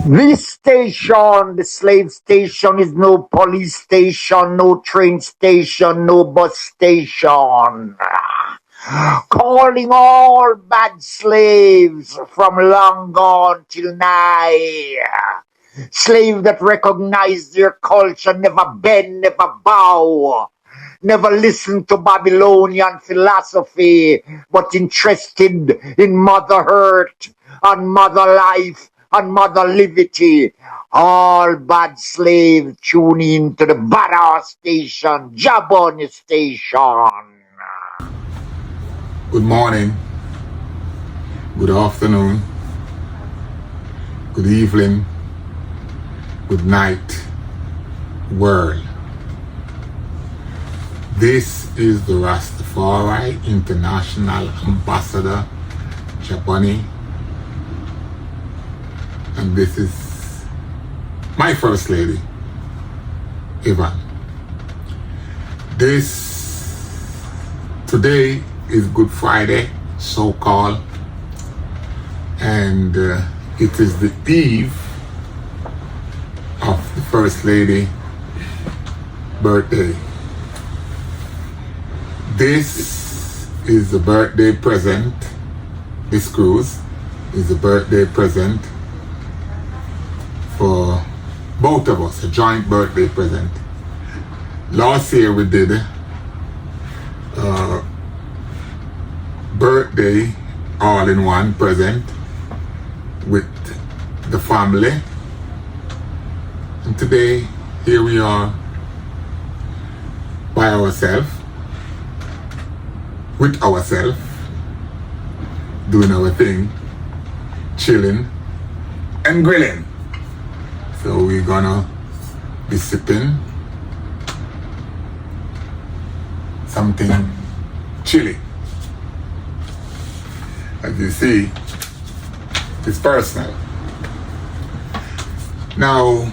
This station, the slave station, is no police station, no train station, no bus station. Calling all bad slaves from long gone till nigh. Slave that recognize their culture, never bend, never bow. Never listen to Babylonian philosophy, but interested in mother earth and mother life and mother liberty. All bad slaves tune in to the badass station, Jabon station. Good morning, good afternoon, good evening, good night, world. This is the Rastafari International Ambassador, Jaboni, and this is my First Lady, Yvonne. Today is Good Friday, so-called, and it is the eve of the First Lady birthday. This is a birthday present. This cruise is a birthday present for both of us, a joint birthday present. Last year we did a birthday all-in-one present with the family. And today, here we are by ourselves, with ourselves, doing our thing, chilling and grilling. So we're gonna be sipping something chilly. As you see, it's personal. Now,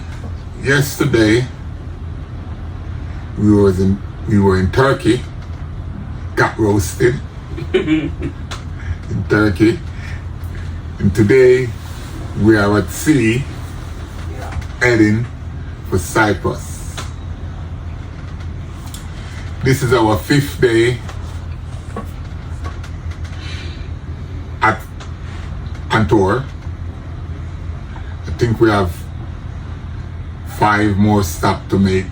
yesterday we were in Turkey, got roasted in Turkey, and today we are at sea heading for Cyprus. This is our 5th day on tour. I think we have 5 more stops to make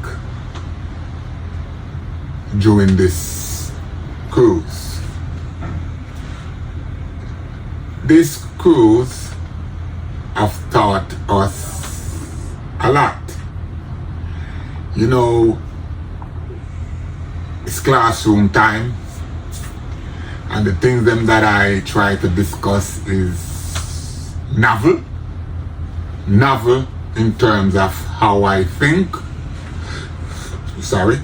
during this cruise. This cruise has taught us a lot. You know, it's classroom time, and the things them that I try to discuss is novel in terms of how I think. Sorry.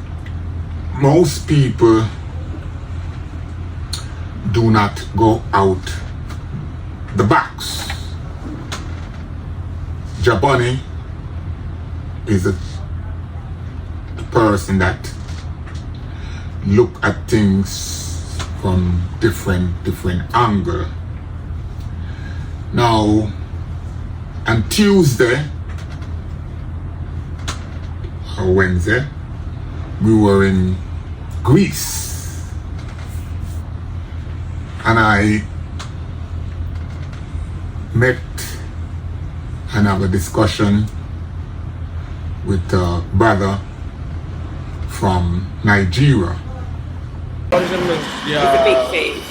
Most people do not go out the box. Jaboni is a person that look at things from different angle. Now, on Tuesday or Wednesday, we were in Greece, and I met and have a discussion with a brother from Nigeria. It's a big face.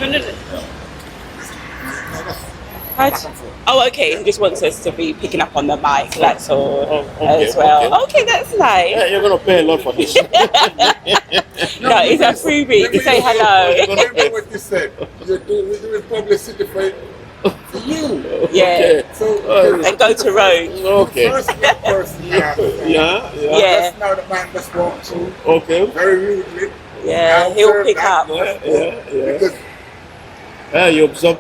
No. Oh, okay. He just wants us to be picking up on the mic, that's all, as well. Okay, that's nice. Yeah, you're gonna pay a lot for this. No, it's a freebie to say hello. Remember what you said. We're doing publicity for you. Yeah. Okay. So And go to Rome. Okay. first person, Yeah. Yeah. Now the man just walked through Okay. very rudely. Yeah, I he'll observed pick that up. Yeah. Because Yeah, you observe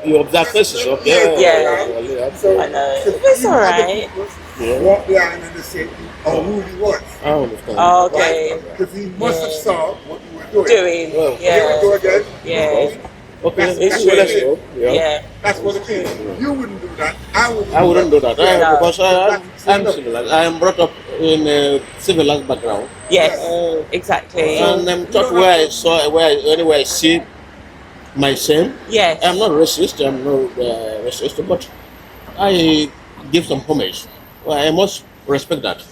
faces, okay? Yeah. so I know. so It's even alright. other people Yeah. walk behind and they say how rude he was. I understand. Oh, okay. Because he must have Yeah. saw what we were doing. Doing. Well, Here we go Yeah. again. Yeah. Okay, It's so let's true. go. Yeah. That's what it is. You wouldn't do that. I wouldn't do that Yeah. because I'm civilized. I am brought up in a civilized background. Yes, exactly. And I'm taught anywhere I see my same. Yes. I'm not racist. I'm not racist, but I give some homage. Well, I must respect that.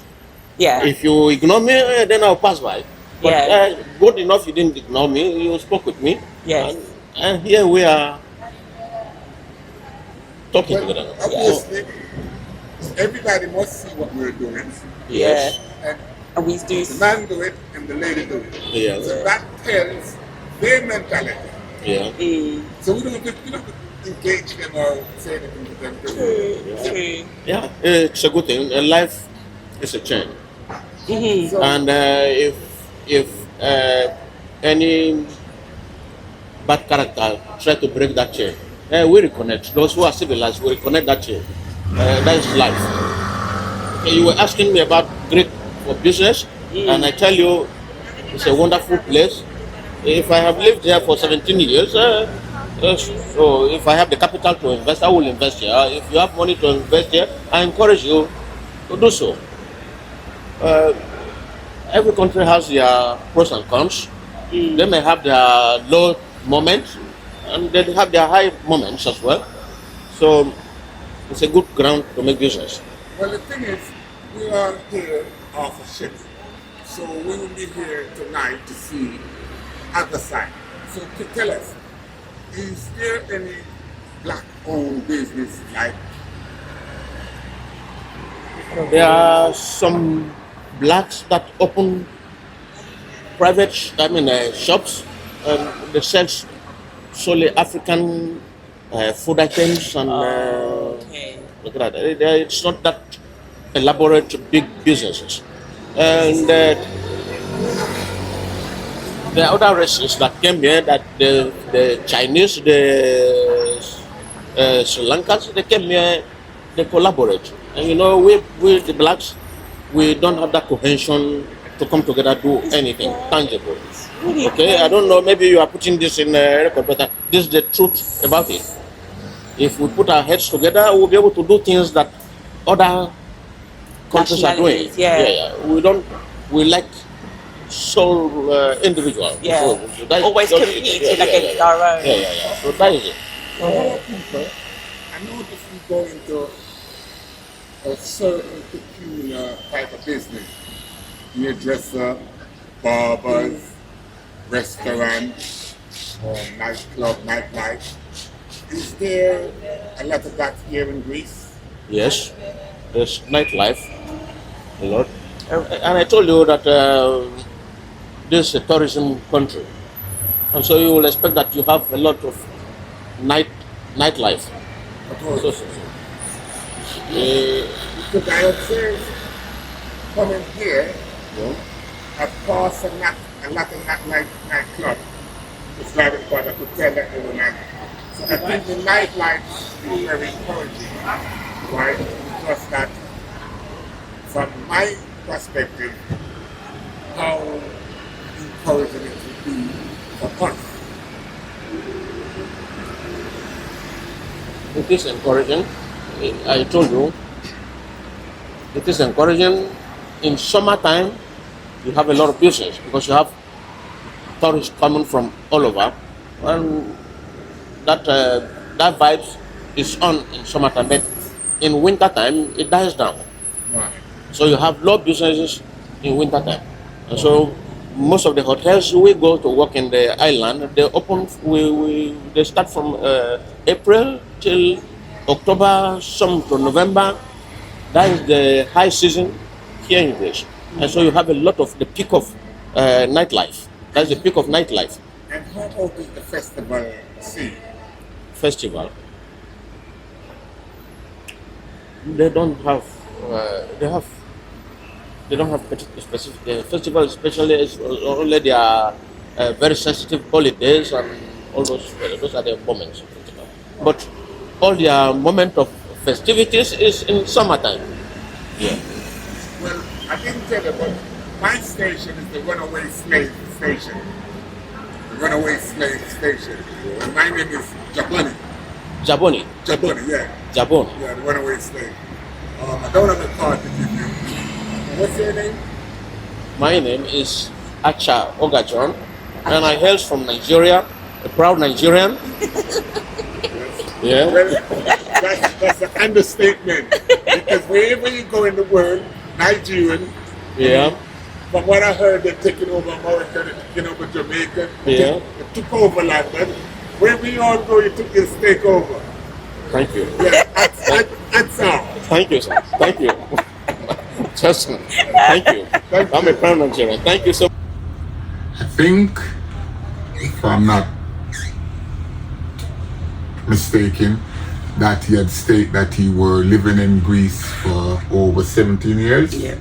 Yeah. If you ignore me, then I'll pass by. But Yeah. good enough, you didn't ignore me. You spoke with me. Yes. And here we are talking Well, together. obviously, everybody must see what we're doing. Yes. And And we do. the man do it and the lady do it. Yes. So that tells their mentality. Yeah. So we don't have to engage them or say anything to them. True. Yeah. It's a good thing. Life is a chain. Mm-hmm. And if any bad character try to break that chain, we reconnect. Those who are civilized, we reconnect that chain. That is life. Okay, you were asking me about Greek for business, and I tell you, it's a wonderful place. If I have lived here for 17 years, so if I have the capital to invest, I will invest here. If you have money to invest here, I encourage you to do so. Every country has their pros and cons. They may have their low moments, and they have their high moments as well. So it's a good ground to make business. Well, the thing is, we are here off a ship. So we will be here tonight to see other side. So to tell us, is there any black-owned business like? There are some blacks that open private, shops, and they sell solely African food items and Okay. look at that. It's not that elaborate big businesses. And the other races that came here, that the Chinese, the Sri Lankans, they came here, they collaborate. And you know, we the blacks, we don't have that cohesion to come together, do anything tangible. Really Okay, I don't know, maybe you are putting this in a record, but this is the truth about it. If we put our heads together, we'll be able to do things that other countries are doing. Nationalities, yeah. We like sole individual. Yeah. So that is- Always that- competing against our own. Yeah. So that is it. I noticed we go into a certain peculiar type of business. Hairdresser, barbers, restaurants, nightclub, nightlife. Is there a lot of that here in Greece? Yes, there's nightlife a lot. And I told you that this is a tourism country. And so you will expect that you have a lot of nightlife. So, Because I observe coming here, I've passed a lot of nightclub. It's like what I could tell that they were like. So I think the nightlife is very encouraging, right? Just that, from my perspective, how encouraging it would be for us. it is encouraging. I told you, it is encouraging. In summertime, you have a lot of business because you have tourists coming from all over, and that vibes is on in summertime. But in wintertime, it dies down. Right. So you have low businesses in wintertime. And so most of the hotels we go to work in the island, they open. They start from April till October, some to November. That is the high season here in Greece. And so you have a lot of the peak of nightlife. That's the peak of nightlife. And how about the festival scene? Festival. They don't have. They don't have specific festival, especially is only their very sensitive holidays and all those. Those are the moments. But all their moment of festivities is in summertime. Yeah. Well, I didn't tell you, but my station is the Runaway Slave Station. The Runaway Slave Station. And my name is Japani. Jaboni. Jaboni, yeah. Jabon. Yeah, the runaway slave. I don't have a card to give you. What's your name? My name is Acha Ogajon, and I hail from Nigeria, a proud Nigerian. Yeah. Well, that's an understatement. Because wherever you go in the world, Nigerian, Yeah. from what I heard, they're taking over America, they're taking over Jamaica, Yeah. they took over London. Wherever you all go, you take over. Thank you. Yeah, that's all. Thank you, sir. Thank you. Trust me. Thank you. I'm a proud Nigerian. Thank you so much. I think, if I'm not mistaken, that he had stated that he were living in Greece for over 17 years. Yeah.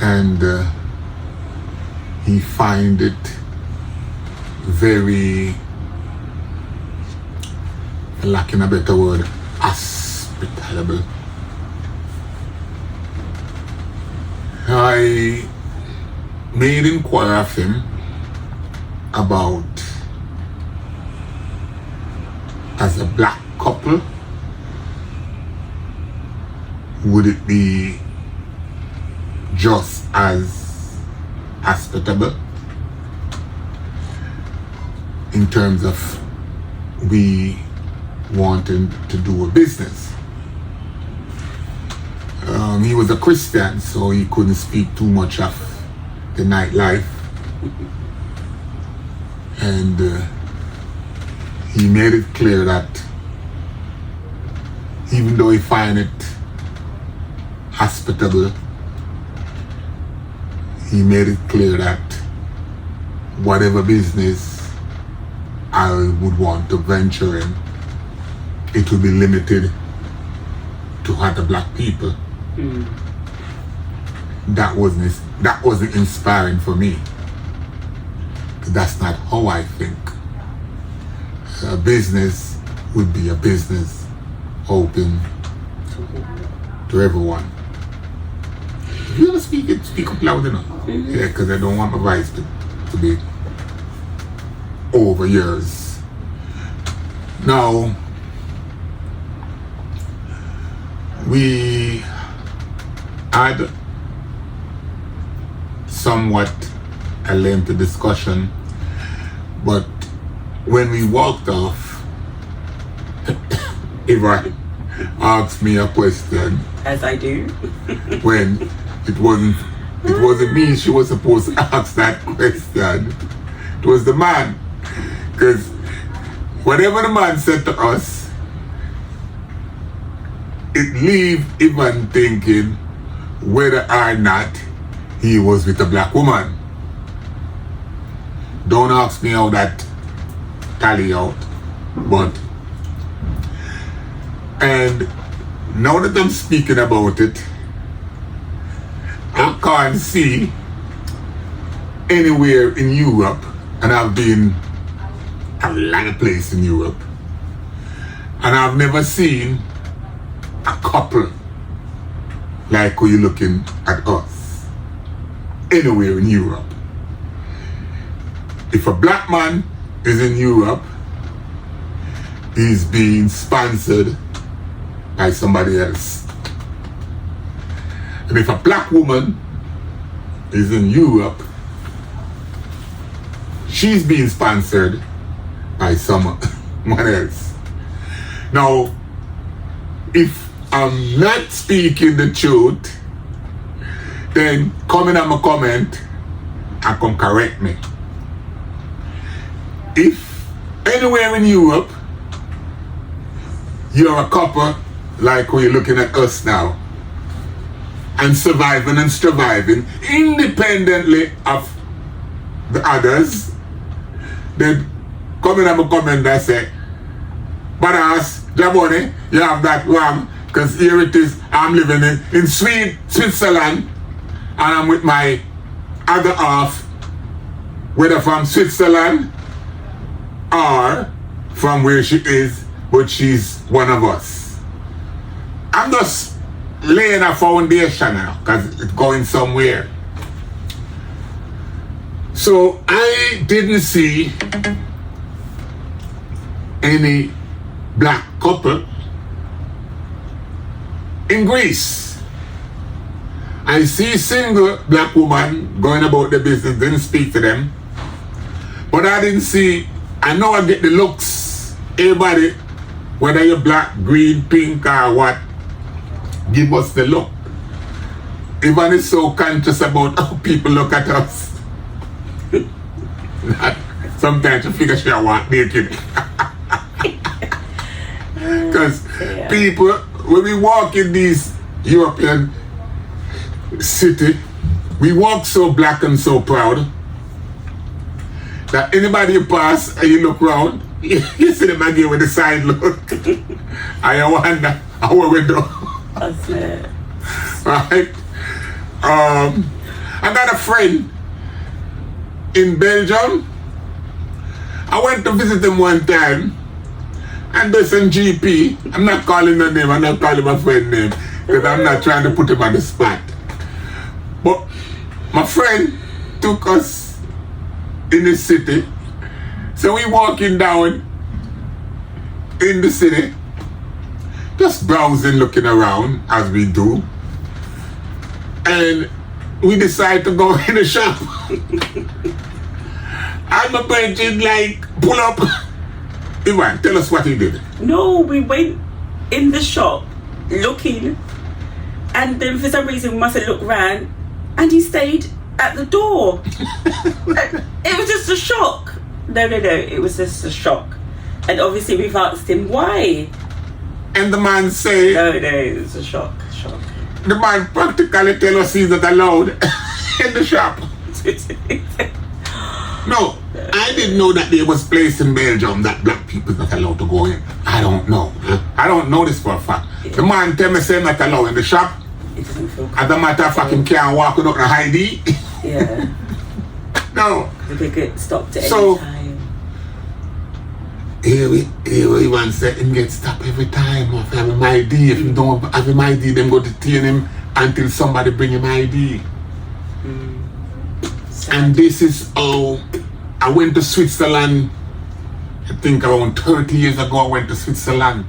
And he find it very, lacking a better word, hospitable. I made inquiry of him about, as a black couple, would it be just as hospitable in terms of we wanting to do a business? He was a Christian, so he couldn't speak too much of the nightlife. And he made it clear that even though he find it hospitable, he made it clear that whatever business I would want to venture in, it would be limited to other black people. That wasn't inspiring for me. That's not how I think. A business would be a business open to everyone. If you want to speak up loud enough. Yeah, because I don't want my voice to be over yours. Now, we had somewhat a lengthy discussion, but when we walked off, Eva asked me a question. As I do. When it wasn't me she was supposed to ask that question. It was the man. Because whatever the man said to us, it leave Ivan thinking whether or not he was with a black woman. Don't ask me how that tally out, but and now that I'm speaking about it, I can't see anywhere in Europe, and I've been a lot of places in Europe, and I've never seen a couple like who you're looking at us anywhere in Europe. If a black man is in Europe, he's being sponsored by somebody else. And if a black woman is in Europe, she's being sponsored by someone else. Now, if I'm not speaking the truth, then come in on my comment and come correct me. If anywhere in Europe you're a couple like we're looking at us now, and surviving and surviving independently of the others, then come in and comment and say, Badass, Jaboni, you have that wrong, because here it is, I'm living in Switzerland, and I'm with my other half, whether from Switzerland or from where she is, but she's one of us. I'm just laying a foundation now, because it's going somewhere. So I didn't see any black couple in Greece. I see single black woman going about their business, didn't speak to them. But I didn't see, I know I get the looks. Everybody, whether you're black, green, pink or what, give us the look. Even is so conscious about how people look at us. Sometimes you figure she want naked. Because people, when we walk in these European city, we walk so black and so proud that anybody you pass and you look around, you see them again with the side look. And you wonder how we do. That's it. Right? I got a friend in Belgium. I went to visit him one time, and there's some GP. I'm not calling her name, I'm not calling my friend name, because I'm not trying to put him on the spot. But my friend took us in the city. So we walking down in the city, just browsing, looking around as we do. And we decide to go in the shop. And my person like pull up. Ivan, tell us what he did. No, we went in the shop looking, and then for some reason we must have looked round, and he stayed at the door. It was just a shock. No, it was just a shock. And obviously we've asked him why. And the man say, No, it was a shock. The man practically tell us he's not allowed in the shop. No, I didn't know that there was a place in Belgium that black people not allowed to go in. I don't know. I don't know this for a fact. Yeah. The man tell me say not allowed in the shop. It doesn't feel as a matter of fact, him can't walk without an ID. Yeah. No. They get stopped at so, any time. Here we want to say him get stopped every time if you have him ID. If you don't have him ID, them go detain him until somebody bring him ID. And this is how I went to Switzerland. I think around 30 years ago I went to Switzerland.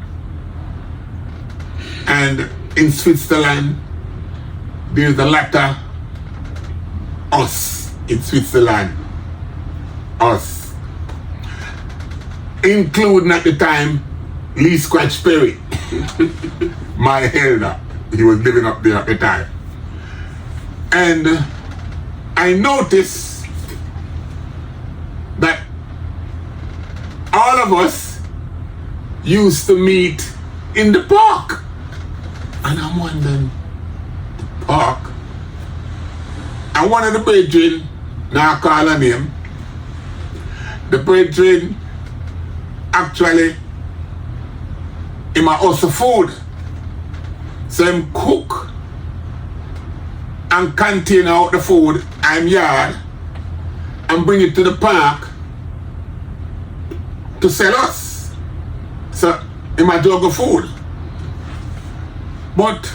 And in Switzerland, there's a lot of us in Switzerland. Us. Including at the time Lee Scratch Perry, my elder. He was living up there at the time. And I noticed that all of us used to meet in the park. And I'm wondering, the park? And one of the brethren, now I call her name, the brethren actually in my house of food. So him cook and contain out the food and yard and bring it to the park to sell us. So in my jug of food. But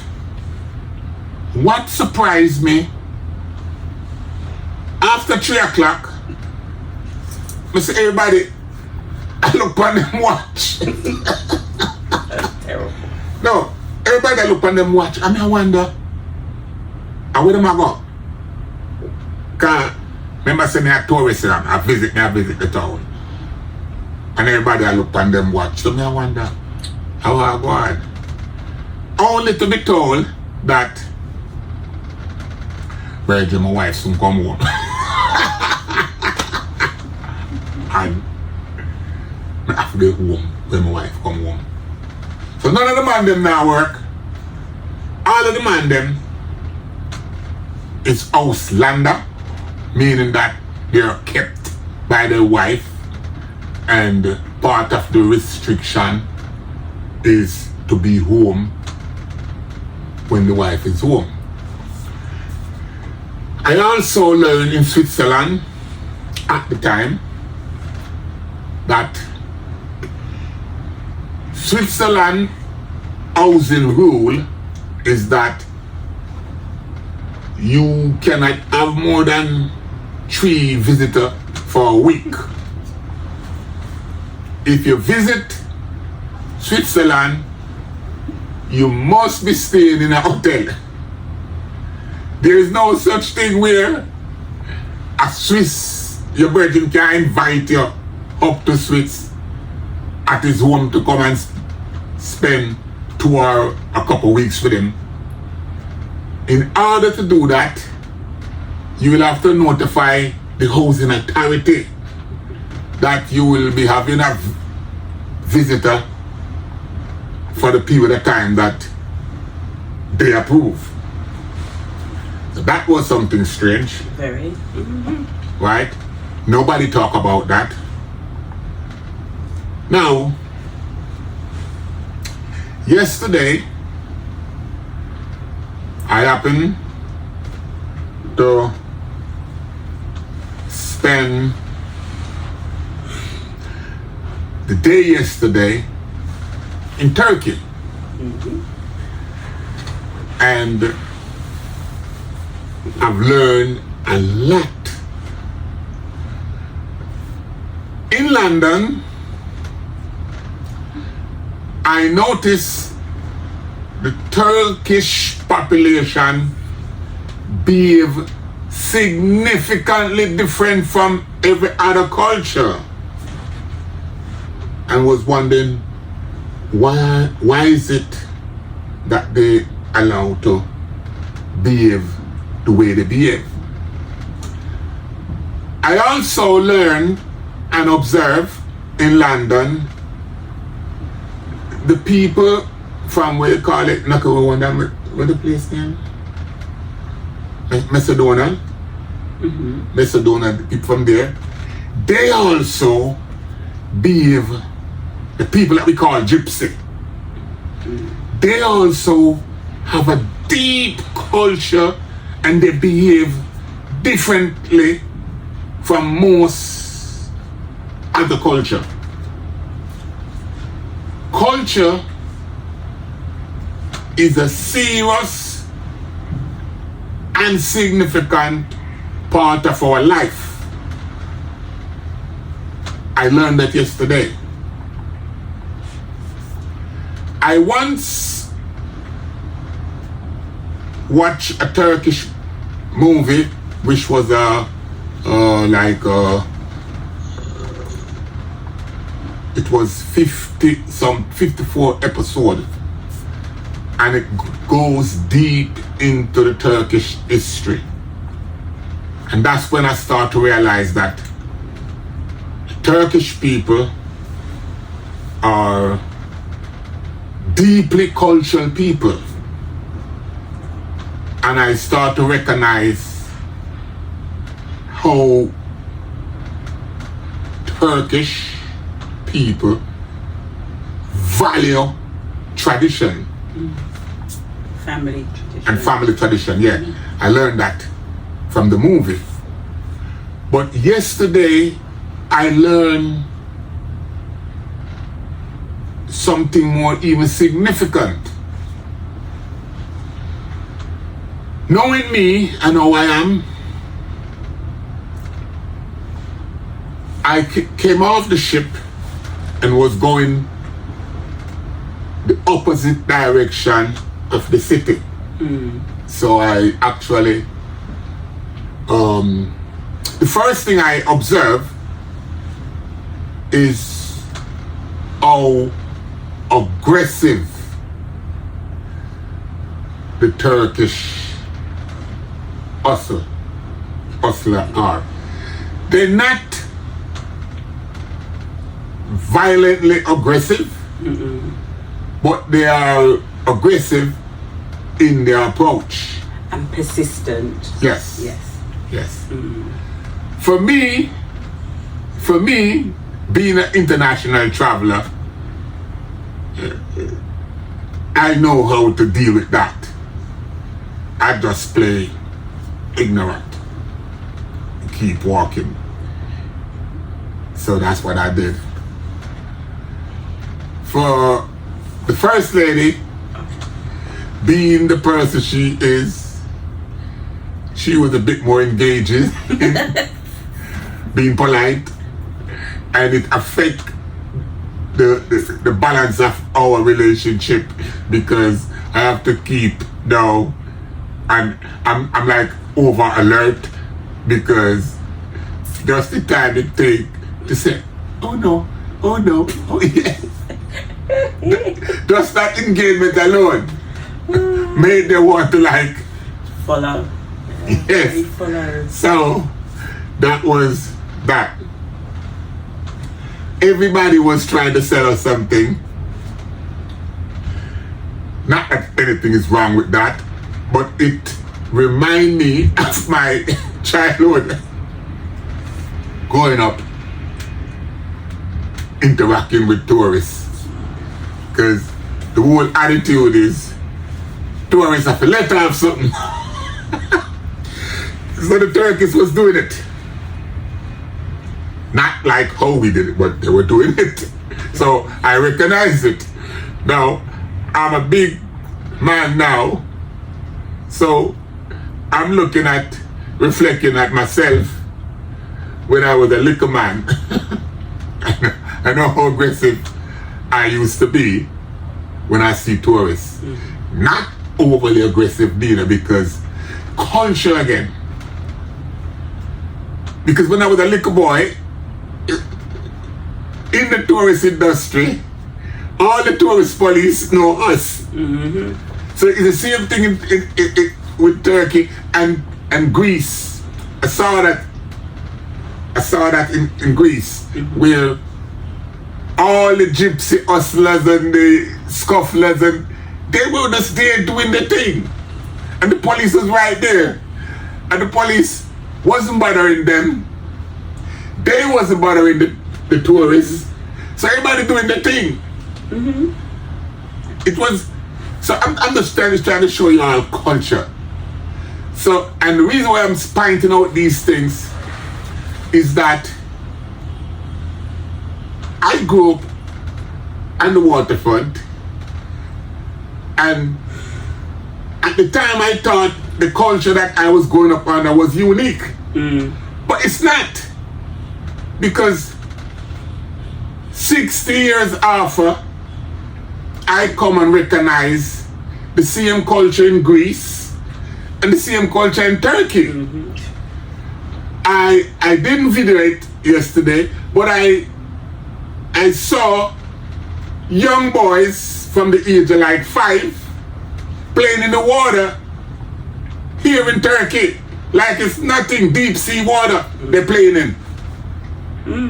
what surprised me, after 3 o'clock, I say everybody, I look on them watch. That's terrible. No, everybody I look on them watch. I mean, I wonder, and where them I go? Cause remember saying I tourist around, I visit the town. And everybody I look on them watch. So me I wonder, how I go on? Only to be told that Virgin, my wife soon come home. And I have to be home when my wife come home. So none of the man them now work. All of the man them is houselander, meaning that they are kept by their wife, and part of the restriction is to be home when the wife is home. I also learned in Switzerland at the time that Switzerland housing rule is that you cannot have more than 3 visitors for a week. If you visit Switzerland, you must be staying in a hotel. There is no such thing where a Swiss, your brethren can invite you up to Swiss at his home to come and spend 2 or a couple weeks with him. In order to do that, you will have to notify the housing authority that you will be having a visitor for the period of time that they approve. So that was something strange. Very. Right? Nobody talk about that. Now, yesterday, I happened to spend the day yesterday in Turkey. And I've learned a lot. In London, I noticed the Turkish population behave significantly different from every other culture. And was wondering why is it that they allow to behave the way they behave. I also learned and observed in London the people from where you call it what the place name? Macedonia. Macedonia, the people from there, they also behave, the people that we call gypsy, they also have a deep culture and they behave differently from most other culture. Culture is a serious and significant part of our life. I learned that yesterday. I once watched a Turkish movie which was it was 54 episodes, and it goes deep into the Turkish history. And that's when I start to realize that Turkish people are deeply cultural people. And I start to recognize how Turkish people value tradition. Family tradition. And family tradition, yeah. I learned that from the movie. But yesterday, I learned something more even significant. Knowing me and how I am, I came off the ship and was going the opposite direction of the city. So I actually, the first thing I observed is how aggressive the Turkish hustler are. They're not violently aggressive, but they are aggressive in their approach. And persistent. Yes. Yes. Yes. For me, being an international traveler, I know how to deal with that. I just play ignorant, keep walking. So that's what I did. For the first lady, being the person she is, she was a bit more engaging, being polite, and it affect the balance of our relationship, because I have to keep now, and I'm like over alert, because just the time it take to say, oh no, oh yes. Just that engagement alone made them want to like Follow. yes. Follow. So that was that. Everybody was trying to sell us something. Not that anything is wrong with that, but it reminds me of my childhood growing up, interacting with tourists. Because the whole attitude is tourists have to let have something. So the Turkish was doing it. Not like how we did it, but they were doing it. So I recognize it. Now, I'm a big man now, so I'm reflecting at myself when I was a little man. I know how aggressive I used to be when I see tourists. Not overly aggressive neither, because culture again. Because when I was a little boy, in the tourist industry, all the tourist police know us. Mm-hmm. So it's the same thing with Turkey and Greece. I saw that in Greece, where all the gypsy hustlers and the scufflers, and they were just there doing their thing. And the police was right there. And the police wasn't bothering them. They wasn't bothering the tourists. So everybody doing their thing. Mm-hmm. It was, so I'm just trying to show you our culture. So, and the reason why I'm pointing out these things is that I grew up on the waterfront, and at the time I thought the culture that I was growing up on was unique. But it's not, because 60 years after, I come and recognize the same culture in Greece and the same culture in Turkey. I didn't video it yesterday, but I saw young boys from the age of like 5 playing in the water here in Turkey, like it's nothing, deep sea water they're playing in.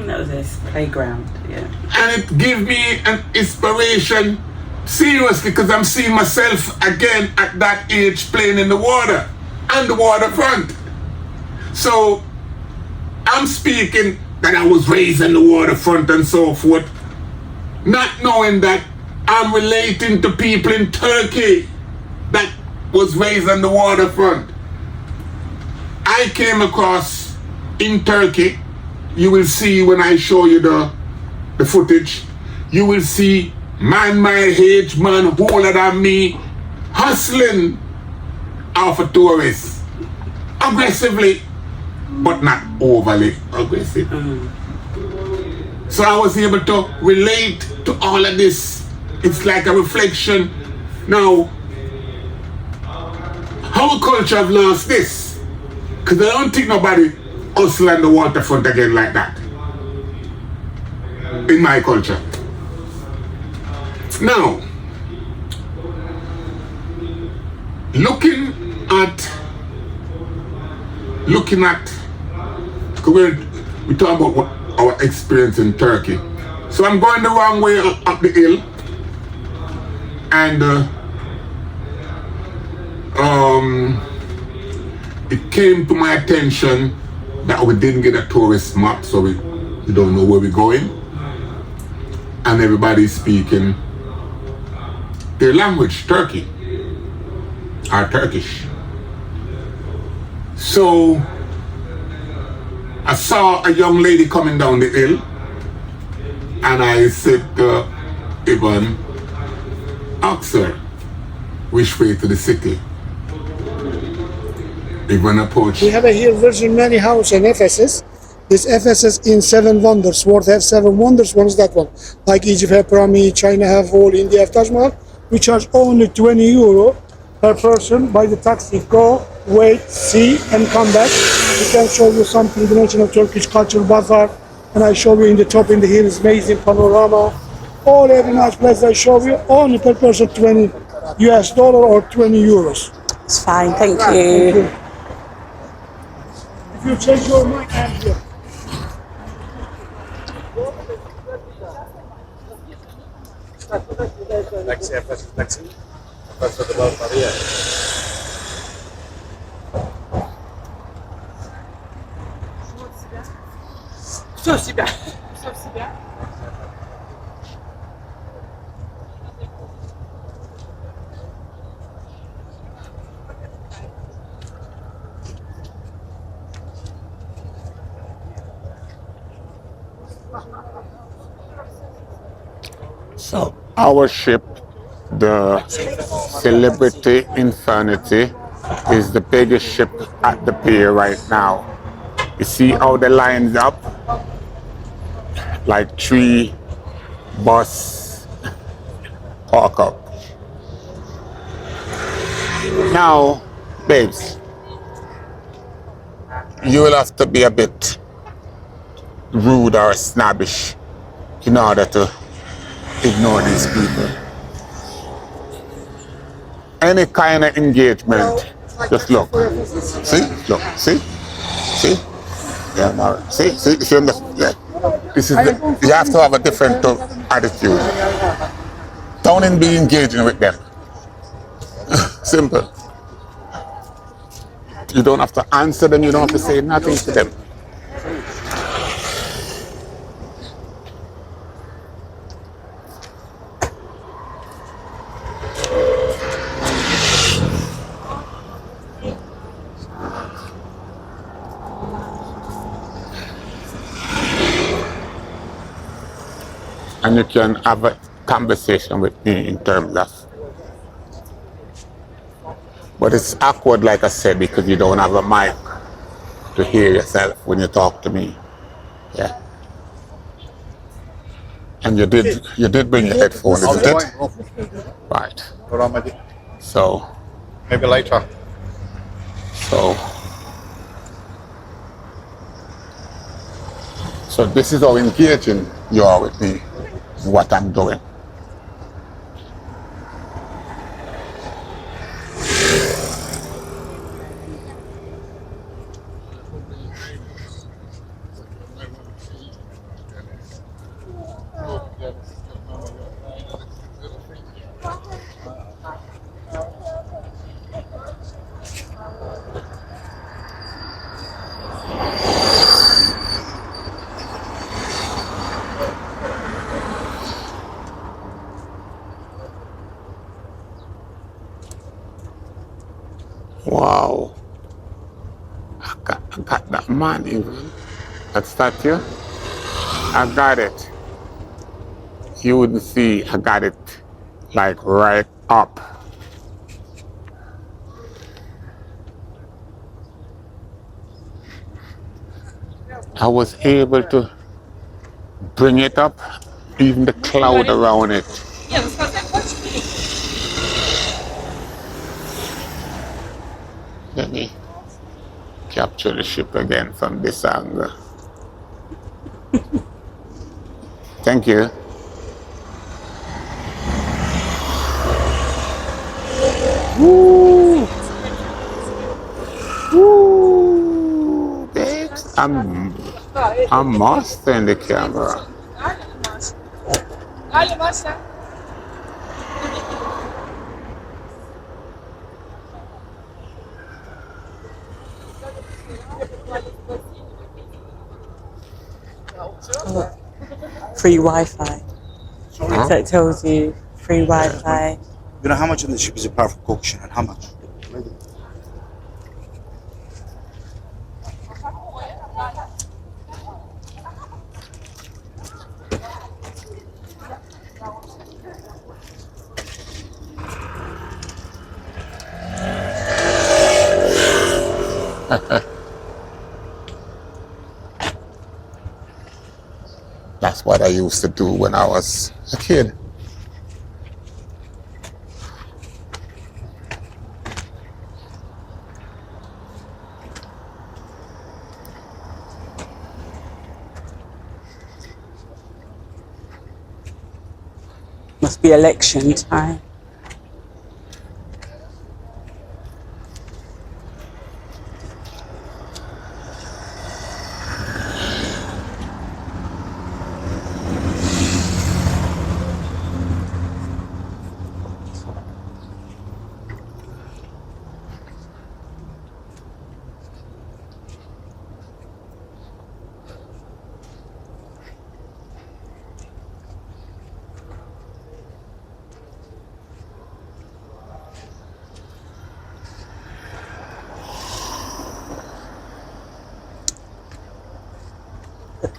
That was a playground, yeah. And it gave me an inspiration, seriously, because I'm seeing myself again at that age playing in the water, on the waterfront. So I'm speaking that I was raised on the waterfront and so forth, not knowing that I'm relating to people in Turkey that was raised on the waterfront. I came across in Turkey, you will see when I show you the footage, you will see man my age, man older than me, hustling off a tourist. Aggressively, but not overly aggressive. So I was able to relate to all of this. It's like a reflection. Now, our culture have lost this, because I don't think nobody hustle on the waterfront again like that in my culture. Now, looking at we talk about what our experience in Turkey. So I'm going the wrong way up the hill, and it came to my attention that we didn't get a tourist map, so we don't know where we're going, and everybody's speaking their language, Turkey, or Turkish. So I saw a young lady coming down the hill, and I said to Ivan, ask her which way to the city. Ivan approached. We have a here Virgin Mary house in Ephesus. This FSS in 7 wonders. World have 7 wonders. One is that one. Like Egypt have pyramid, China have wall, India have Taj Mahal. We charge only 20 euro per person by the taxi. Go, wait, see, and come back. We can show you some three-dimensional Turkish culture bazaar. And I show you in the top in the hill is amazing panorama. All every nice place I show you only per person 20 US dollar or 20 euros. It's fine, thank Thank you. you. If you change your mind, I'm here. So our ship, the Celebrity Infinity, is the biggest ship at the pier right now. You see how the lines up? Like 3 bus park up. Now, babes, you will have to be a bit rude or snobbish in order to ignore these people. Any kind of engagement, just look. See? Look. See? See? Yeah, now, see? Yeah. This is you have to have a different attitude. Don't be engaging with them. Simple. You don't have to answer them, you don't have to say nothing to them. And you can have a conversation with me in terms of, but it's awkward, like I said, because you don't have a mic to hear yourself when you talk to me. Yeah. And you did bring your headphones, isn't it? Right. So. Maybe later. So this is how engaging you are with me, what I'm doing. Wow. I got that man even. That statue. I got it. You wouldn't see, I got it like right up. I was able to bring it up, even the cloud around it. Let me capture the ship again from this angle. Thank you. Woo! Woo! Babes, I'm mastering the camera. Free Wi-Fi. So it tells you free Wi-Fi. You know how much in the ship is a part for coction and how much? That's what I used to do when I was a kid. Must be election time.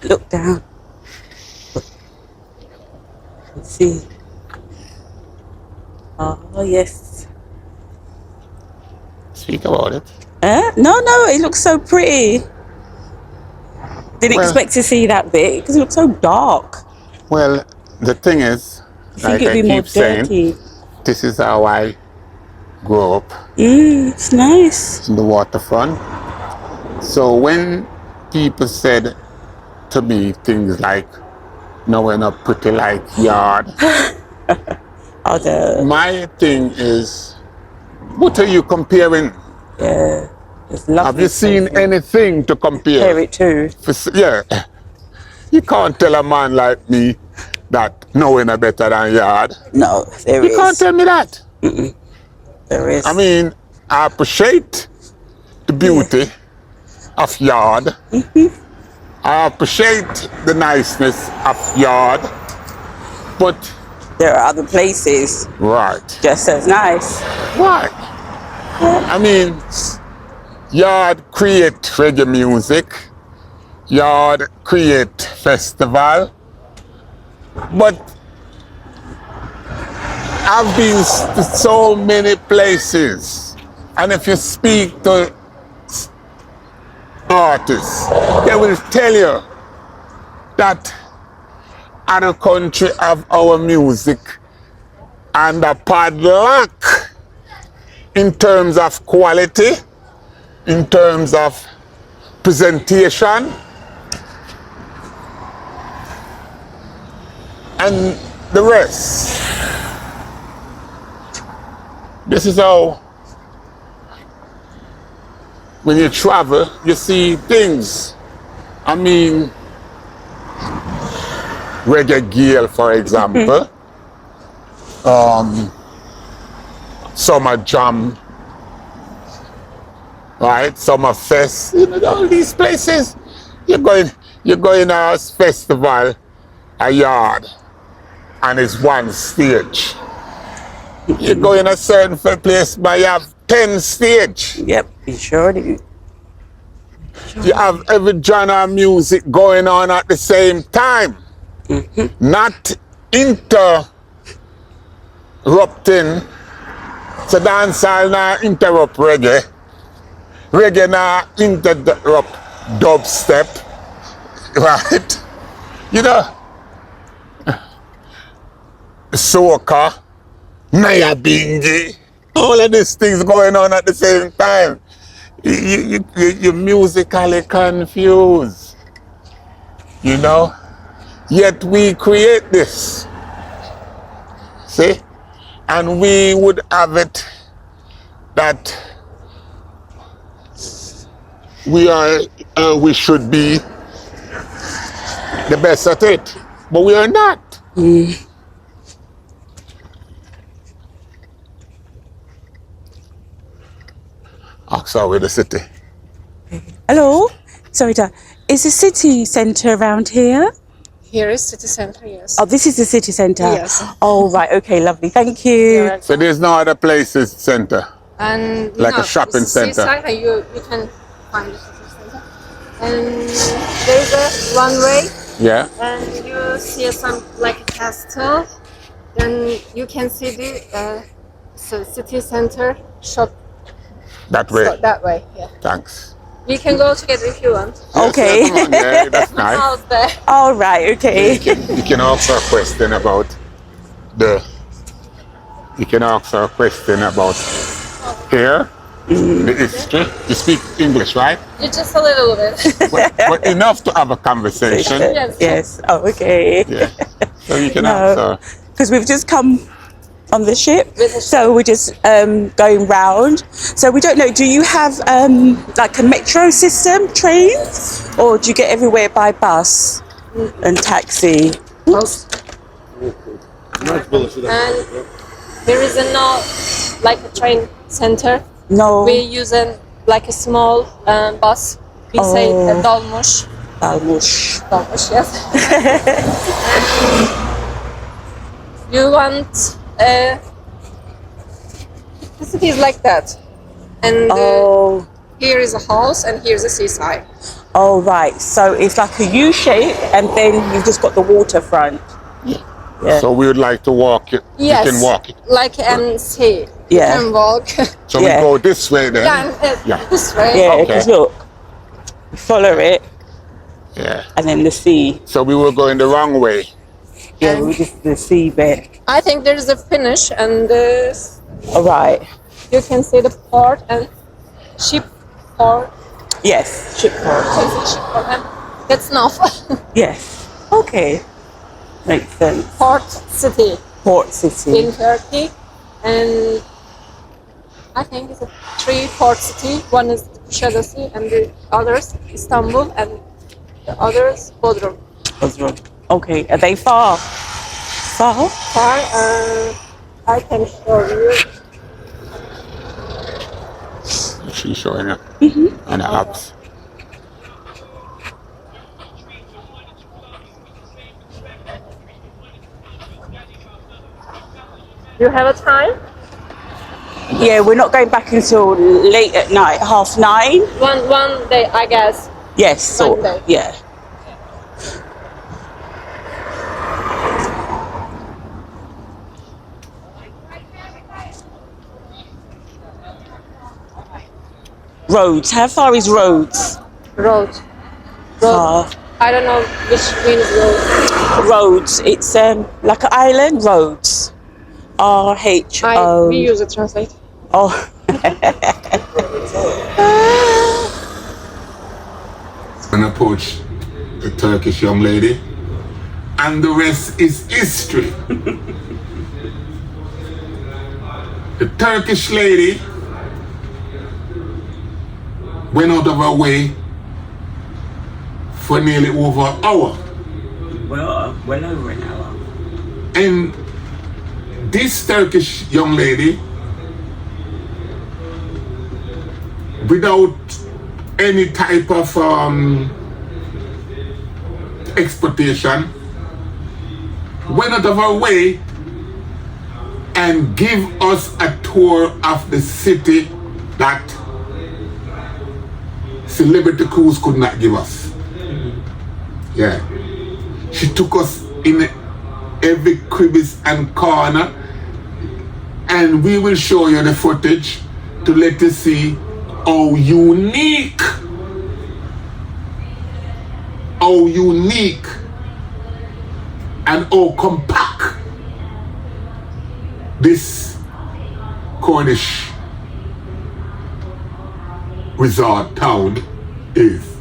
Look down. Let's see. Oh, yes. Speak about it. No, it looks so pretty. Didn't Well- expect to see that bit because it looks so dark. Well, the thing is, I think like it'd I be more keep saying, dirty. this is how I grew up It's nice. in the waterfront. So when people said to me things like, no, we're not pretty like yard, my thing is, what are you comparing? Yeah. It's lovely. Have you seen places. anything to compare? Compare it to? Yeah. You can't tell a man like me that knowing are better than yard. No, there You can't is. tell me that. There is. I mean, I appreciate the beauty of yard. I appreciate the niceness of yard. But, there are other places right. just as nice. Right. I mean, yard create reggae music. Yard create festival. But I've been to so many places. And if you speak to artists, they will tell you that other country have our music and a padlock in terms of quality, in terms of presentation, and the rest. This is how, when you travel, you see things. I mean, Reggae Gale, for example. Summer Jam, right? Summer Fest. You know, all these places. You're going to a festival, a yard, and it's one stage. You go in a certain place, but you have 10 stage. Yep, you sure do. You have every genre of music going on at the same time. Not interrupting. So dancehall now interrupt reggae. Reggae now interrupt dubstep. Right? You know, soca, Naya Bingi, all of these things going on at the same time. You're musically confused, you know? Yet we create this, see? And we would have it that we should be the best at it, but we are not. Oxford with the city. Hello? Sorry, is the city centre around here? Here is city center, yes. Oh, this is the city centre? Yes. Oh, right, okay, lovely. Thank you. You're So there's no other places center. And Like a shopping it's center. seaside, and you can find the city center. And there's a runway, Yeah. and you see some like a castle. Then you can see the city center shop That way. so that way. Yeah. Thanks. We can go together if you want. Yes, Okay. come on, yeah, that's My nice. house there. All right. Okay. You can ask her a question about the. You can ask her a question about here, the history. You speak English, right? Just a little bit. But enough to have a conversation. Yes. Yes. Oh, okay. Yeah. So you can ask her. Because we've just come on the ship, With the so we're just going round. So we don't know. Do you have like a metro system, trains, or do you get everywhere by bus and taxi? And there is no like a train center. No. We use like a small bus. We say a dolmuş. Balmush. Dolmuş, yes. You want the city is like that, and Oh. here is a house and here's a seaside. Oh, right. So it's like a U shape, and then you've just got the waterfront. Yeah. So we would like to walk it. Yes, You can walk it. like sea. Yeah. You can walk. So Yeah. we go this way then. Yeah. This way. Yeah, Okay. because look, follow it, Yeah. and then the sea. So we were going the wrong way. Yeah, we just the sea bit. I think there is a finish, and All right. you can see the port and ship port. Yes, shipport. You can see ship port, and that's enough. Yes. Okay. Makes sense. Port city Port city. in Turkey, and I think it's a 3 port city. One is Kuşadası, and the others Istanbul, and the others Bodrum. Okay. Are they far? Far? Far, I can show you. She's showing up on the apps. You have a time? Yeah, we're not going back until late at night, 9:30. One day, I guess. Yes. So One day. yeah. Roads. How far is Rhodes? Road. Far. I don't know which means road. Rhodes. It's like an island. Rhodes. R-H-O. We use it translate. Oh. And approach the Turkish young lady, and the rest is history. The Turkish lady went out of her way for nearly over an hour. Well over an hour. And this Turkish young lady, without any type of expectation, went out of her way and give us a tour of the city that Celebrity Cruise could not give us. Yeah. She took us in every crevice and corner, and we will show you the footage to let you see how unique and how compact this Cornish resort town is.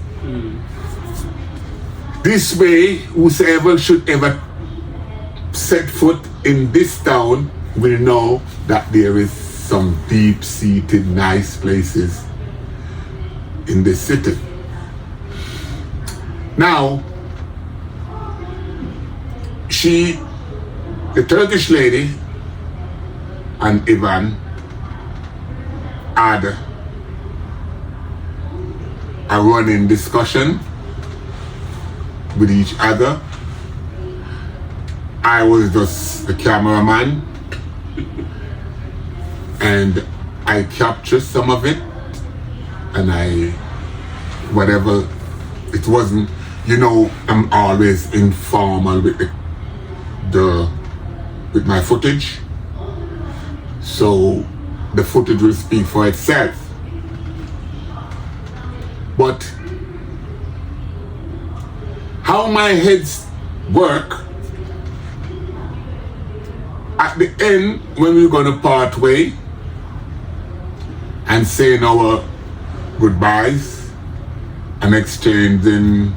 This way, whosoever should ever set foot in this town will know that there is some deep-seated nice places in this city. Now, the Turkish lady and Ivan had a running discussion with each other. I was just the cameraman, and I captured some of it, and whatever, it wasn't, I'm always informal with with my footage, so the footage will speak for itself. But how my heads work, at the end, when we're going to part way and saying our goodbyes and exchanging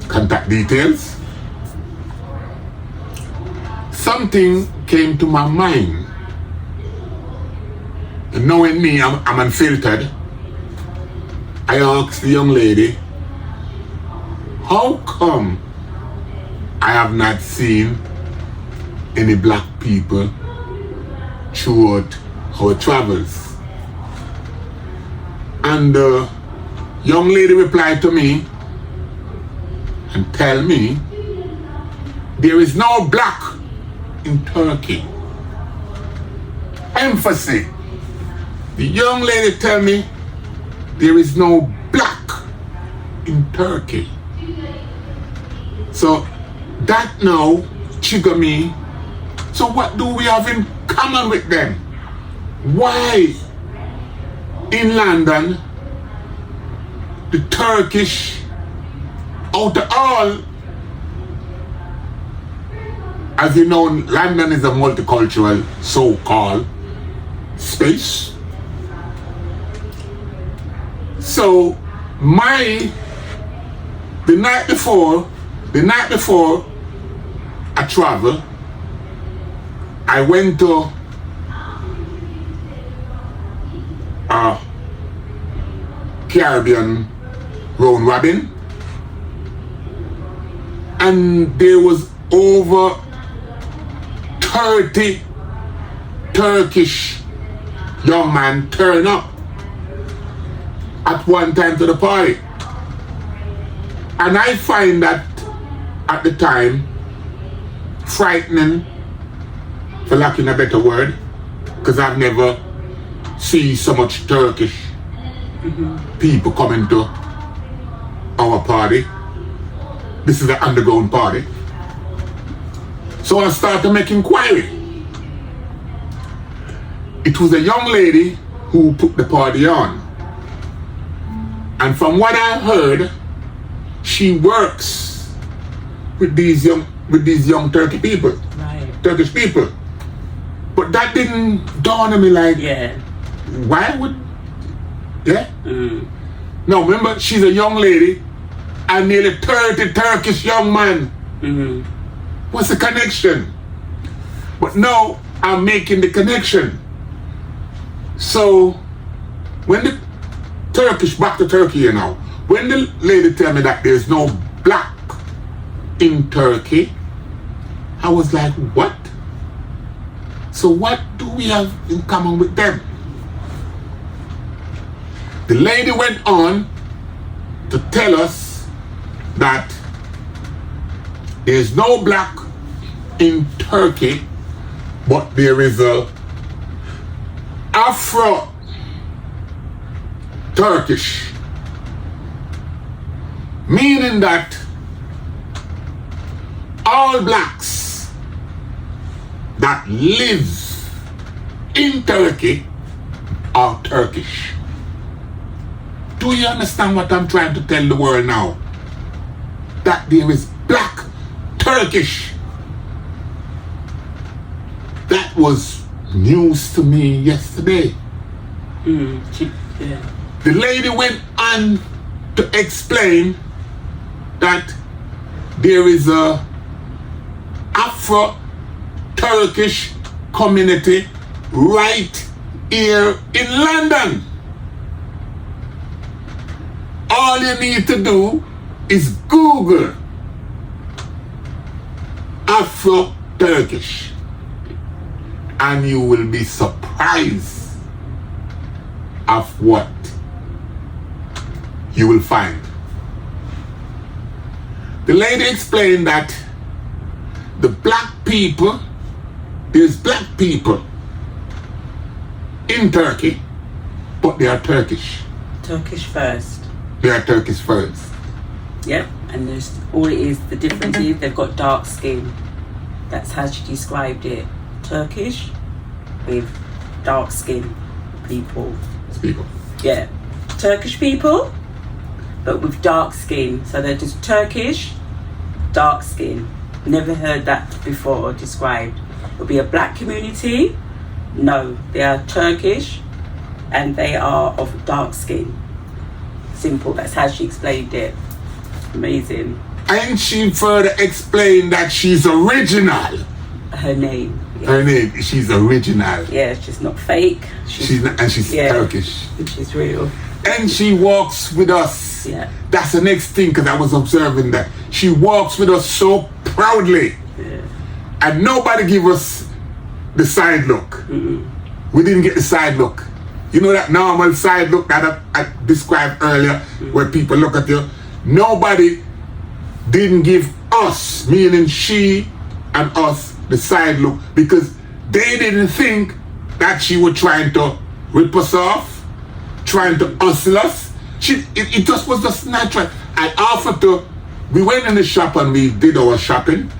contact details, something came to my mind. And knowing me, I'm unfiltered. I asked the young lady, how come I have not seen any black people throughout our travels? And the young lady replied to me and tell me, there is no black in Turkey. Emphasis. The young lady tell me, there is no black in Turkey. So that now trigger me. So what do we have in common with them? Why in London the Turkish, out of all, as you know, London is a multicultural so-called space. So the night before I travel, I went to Caribbean round robin, and there was over 30 Turkish young men turn up at one time to the party. And I find that at the time frightening, for lack of a better word, because I've never seen so much Turkish people coming to our party. This is an underground party. So I started to make inquiry. It was a young lady who put the party on. And from what I heard, she works with these young Turkish people. Right. Turkish people. But that didn't dawn on me like, Yeah. why would, yeah? No, remember, she's a young lady and nearly 30 Turkish young men. What's the connection? But now I'm making the connection. So when the Turkish, back to Turkey, you know, when the lady tell me that there's no black in Turkey, I was like, what? So what do we have in common with them? The lady went on to tell us that there's no black in Turkey, but there is a Afro-Turkish, meaning that all blacks that live in Turkey are Turkish. Do you understand what I'm trying to tell the world now? That there is black Turkish. That was news to me yesterday. The lady went on to explain that there is a Afro-Turkish community right here in London. All you need to do is Google Afro-Turkish and you will be surprised of what you will find. The lady explained that the black people, there's black people in Turkey, but they are Turkish. Turkish first. They are Turkish first. Yep. And there's all it is, the difference is they've got dark skin. That's how she described it. Turkish with dark skin people. people. Yeah, Turkish people, but with dark skin. So they're just Turkish, dark skin. Never heard that before described. It'll be a black community. No, they are Turkish and they are of dark skin. Simple, that's how she explained it. Amazing. And she further explained that she's original. Her name. Yeah. Her name, she's original. Yeah, she's not fake. She's not, and she's Turkish. She's real. And she walks with us. Yeah. That's the next thing, because I was observing that. She walks with us so proudly. Yeah. And nobody give us the side look. We didn't get the side look. You know that normal side look that I described earlier, where people look at you? Nobody didn't give us, meaning she and us, the side look, because they didn't think that she was trying to rip us off, trying to hustle us. It just was just natural. I offered to, we went in the shop and we did our shopping,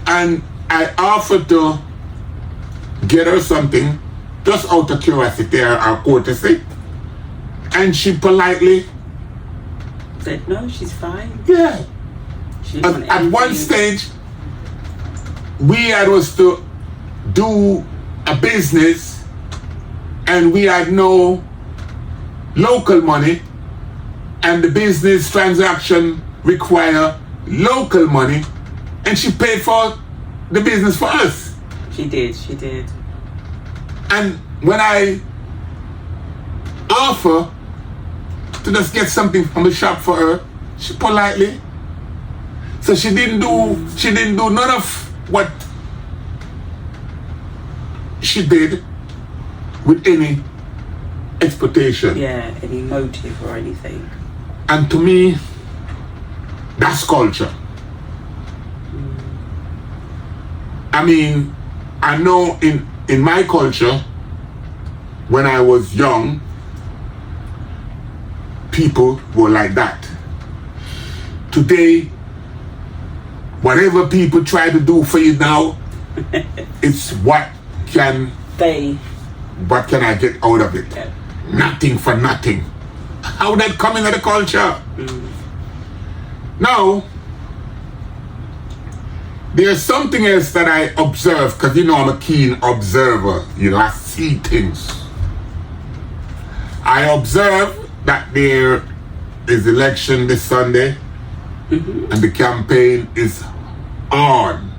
and I offered to get her something just out of curiosity or courtesy, and she politely Said no, she's fine. yeah. She didn't want At one anything. stage, we had was to do a business, and we had no local money, and the business transaction require local money, and she paid for the business for us. She did. And when I offer to just get something from the shop for her, she politely. So she didn't do none of what she did with any expectation. Yeah, any motive or anything. And to me, that's culture. I mean, I know in my culture, when I was young, people were like that. Today, whatever people try to do for you now, it's what can I get out of it? Yeah. Nothing for nothing. How that come into the culture? Now, there's something else that I observe, because you know I'm a keen observer. You know, I see things. I observe that there is election this Sunday, and the campaign is on.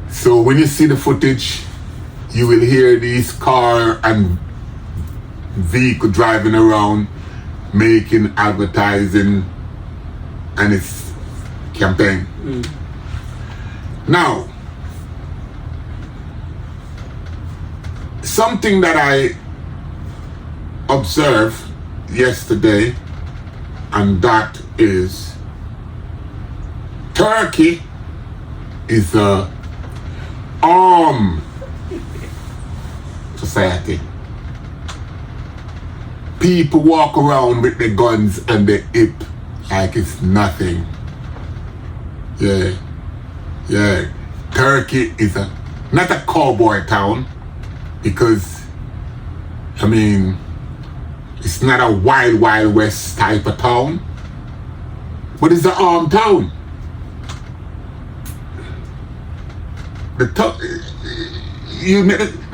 So when you see the footage, you will hear these car and vehicle driving around, making advertising, and it's campaign. Now, something that I observed yesterday, and that is Turkey is a armed society. People walk around with their guns and their hip like it's nothing. Yeah. Turkey is not a cowboy town, because, I mean, it's not a wild, wild west type of town, but it's an armed town. The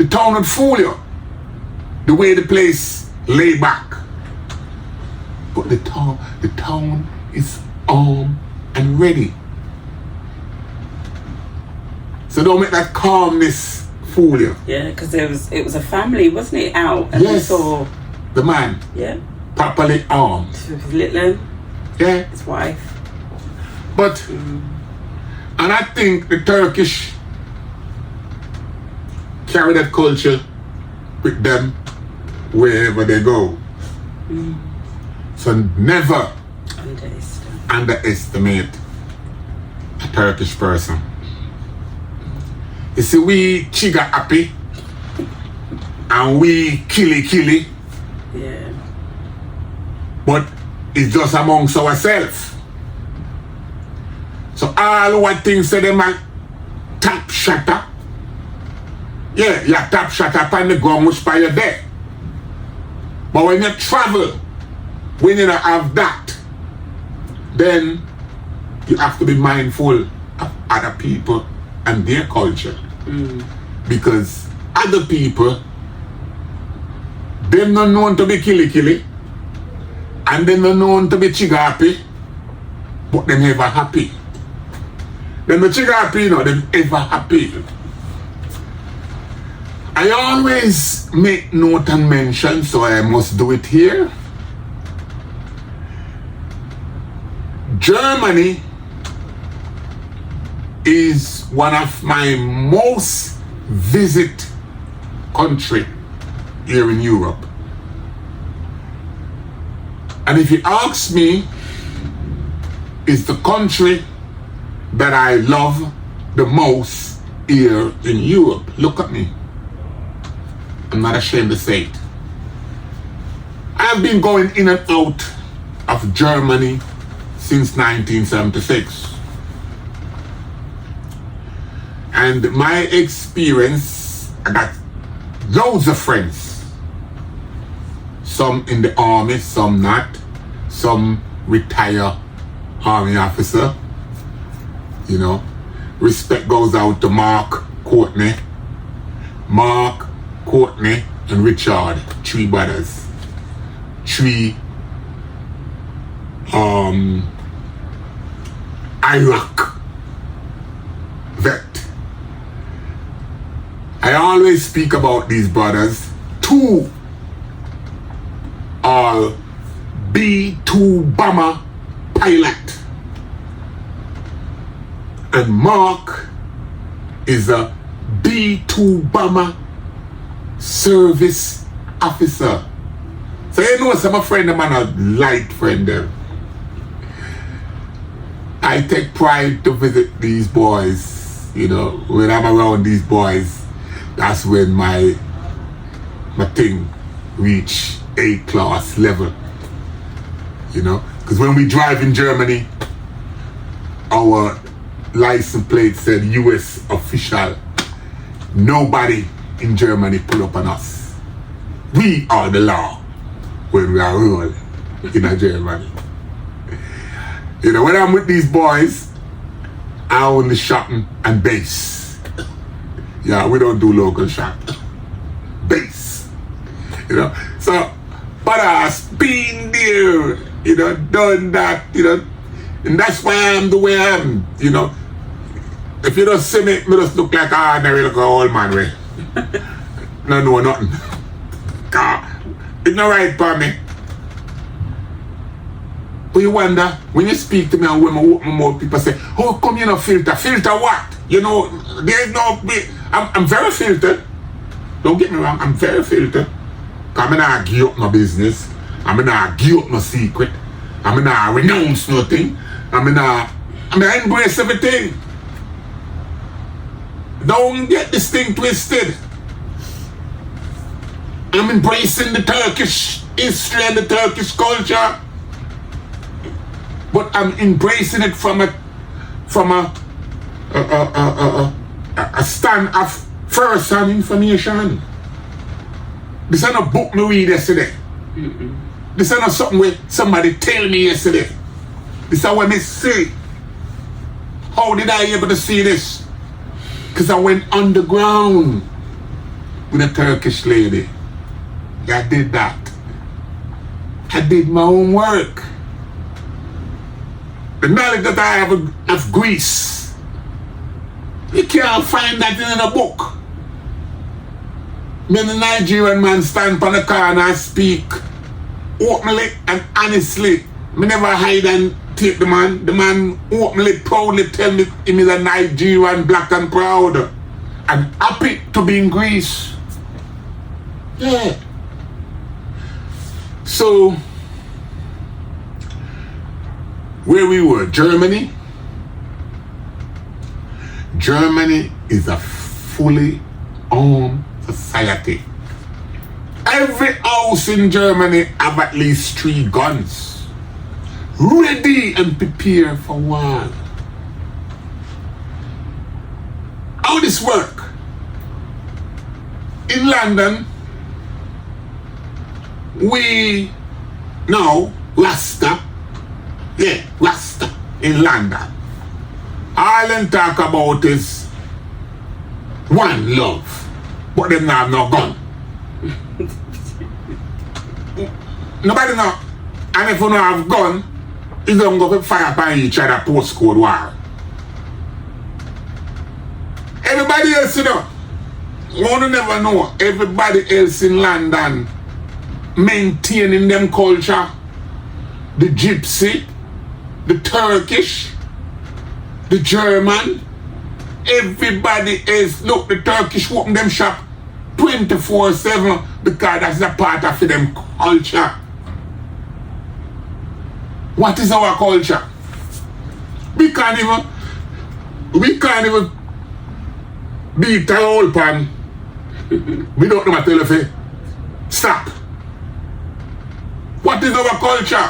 town would fool you, the way the place lay back. But the town is armed and ready. So don't make that calmness fool you. Yeah, because it was a family, wasn't it, out? And we Yes. saw, The man yeah, properly armed. with his little, Yeah. his wife. But, and I think the Turkish carry that culture with them wherever they go. So never underestimate a Turkish person. You see, we chiga happy and we killy, Yeah. but it's just amongst ourselves. So all what things say them are top shatter. Yeah, you tap shatter upon the gun which by your dead. But when you travel, when you don't have that, then you have to be mindful of other people and their culture. Because other people, they're not known to be killy, and they're not known to be chigapi, but they're never happy. They're not chigapi, no, they're ever happy. I always make note and mention, so I must do it here. Germany is one of my most visit country here in Europe. And if you ask me, it's the country that I love the most here in Europe. Look at me. I'm not ashamed to say it. I've been going in and out of Germany since 1976. And my experience, I got loads of friends. Some in the army, some not. Some retire army officer. You know, respect goes out to Mark, Courtney, and Richard, 3 brothers. 3 Iraq vet. I always speak about these brothers. 2 are B-2 bomber pilot. And Mark is a B-2 bomber service officer. So you know some friend of mine, a light friend there. I take pride to visit these boys. You know, when I'm around these boys, that's when my thing reach A-class level. You know, because when we drive in Germany, our license plate said US official. Nobody in Germany pull up on us. We are the law when we are rolling in Germany. You know, when I'm with these boys, I only shopping and base. Yeah, we don't do local shop. Base. You know, so but us being there, you know, done that, you know, and that's why I'm the way I am, you know. If you don't see me just look like an ordinary little old man way. No know nothing. It's not right for me. But you wonder, when you speak to me and when I open my mouth, people say, "Oh, come you know filter? Filter what?" You know, there's no... I'm very filtered. Don't get me wrong, I'm very filtered. Because I'm not give up my business. I'm not give up my secret. I'm not renounce nothing. I'm not embrace everything. Don't get this thing twisted. I'm embracing the Turkish history and the Turkish culture. But I'm embracing it from a stand of first-hand information. This is not a book me read yesterday. This is not something where somebody tell me yesterday. This is what me see. How did I able to see this? Because I went underground with a Turkish lady. I did that. I did my own work. The knowledge that I have of Greece, you can't find that in a book. When the Nigerian man stand on the corner and speak openly and honestly, me never hide and take the man. The man openly, proudly tell me he is a Nigerian, black and proud, and happy to be in Greece. Yeah. So, where we were, Germany. Germany is a fully armed society. Every house in Germany have at least 3 guns, ready and prepared for war. How this work? In London, we now, Rasta, Rasta in London, all them talk about is one love, but them not have no gun. Nobody know. And if you don't have gun, you don't go to fire upon each other postcode war. Everybody else, you know, you never know, everybody else in London maintaining them culture. The gypsy, the Turkish, the German, everybody else. Look, the Turkish open them shop 24/7 because that's a part of them culture. What is our culture? We can't even beat a old pan without them tell you stop. What is our culture?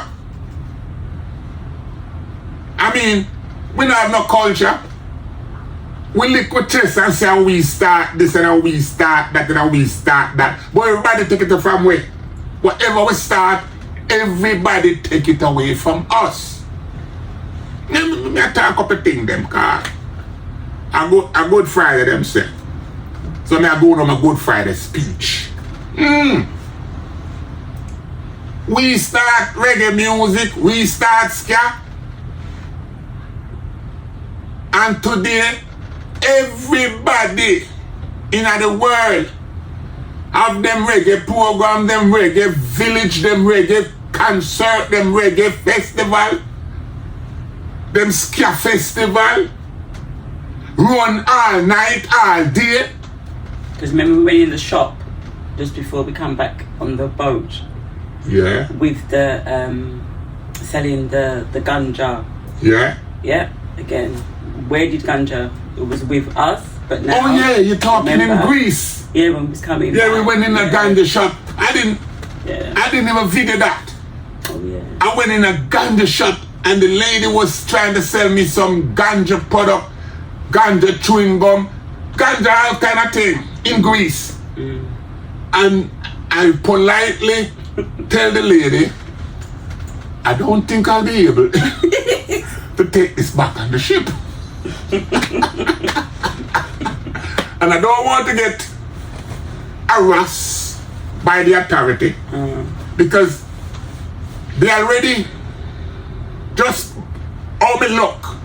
I mean, we don't have no culture. We lick with chest and say how we start this and how we start that and how we start that. But everybody take it from where? Whatever we start, everybody take it away from us. Let me talk up a thing them cause a Good Friday them say. So I go on my Good Friday speech. We start reggae music, we start ska. And today, everybody in the world have them reggae program, them reggae village, them reggae concert, them reggae festival, them ska festival, run all night, all day. Because remember we went in the shop just before we come back on the boat. Yeah. With the selling the ganja. Yeah. Yeah. Again, where did ganja? It was with us, but now. Oh yeah, you're talking remember? in Greece. Yeah, when we was coming. Yeah, back, we went in a ganja shop. I didn't even video that. Oh yeah. I went in a ganja shop and the lady was trying to sell me some ganja product, ganja chewing gum, ganja all kind of thing in Greece. And I politely tell the lady, I don't think I'll be able to take this back on the ship. And I don't want to get harassed by the authority because they already just all me look.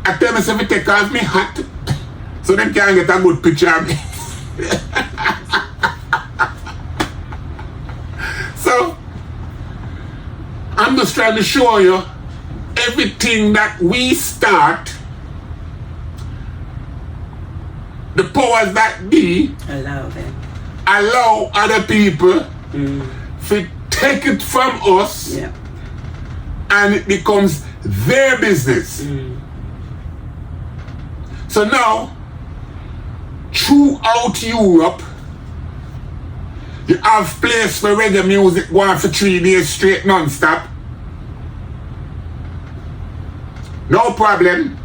I tell myself to take off me hat so they can get a good picture of me. So I'm just trying to show you everything that we start, the powers that be allow other people to take it from us and it becomes their business. So now, throughout Europe, you have place for reggae music going for 3 days straight non-stop. No problem.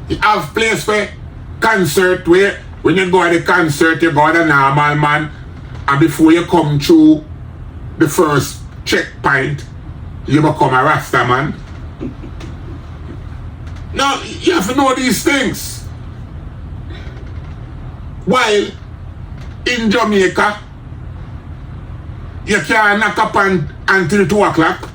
You have place for concert where when you go to the concert, you go to the normal man, and before you come through the first checkpoint, you become a Rasta man. Now, you have to know these things. While in Jamaica, you can't knock up until 2 o'clock.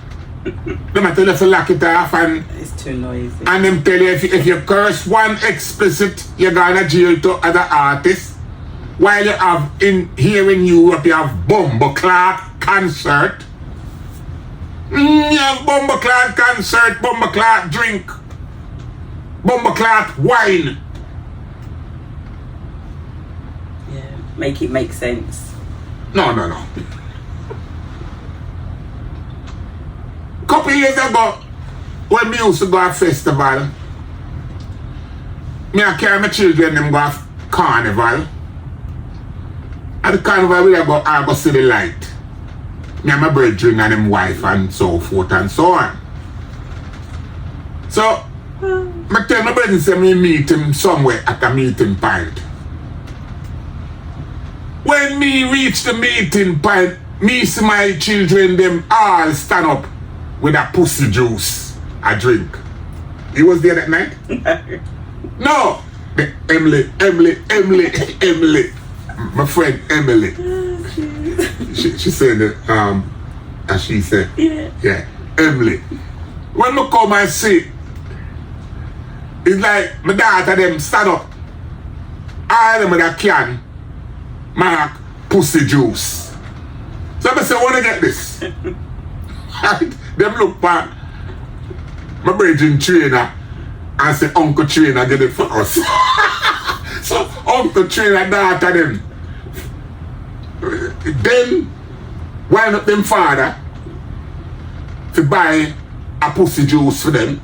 They might tell you to lock it off and it's too noisy. And them tell you if you curse one explicit, you're gonna jail to other artists. While you have here in Europe, you have Bumbleclad concert. You have Bumbleclad concert, Bumbleclad drink, Bumbleclad wine. Yeah, make it make sense. No. Couple years ago, when we used to go to a festival, me I carry my children them go to carnival. At the carnival I go see the light. Me and my brethren and them wife and so forth and so on. So I tell my brethren say me meet him somewhere at a meeting point. When me reach the meeting point, me see my children them all stand up with a pussy juice, a drink. You was there that night? No. The Emily, my friend Emily. She said that, as she said, yeah, Emily. When I come and see, it's like my daughter them stand up, all them with a can, mark pussy juice. So I say, I want to get this. Them look back, my bridging trainer, and say, Uncle Trainer get it for us. So Uncle Trainer daughter them, then wind up them father to buy a pussy juice for them.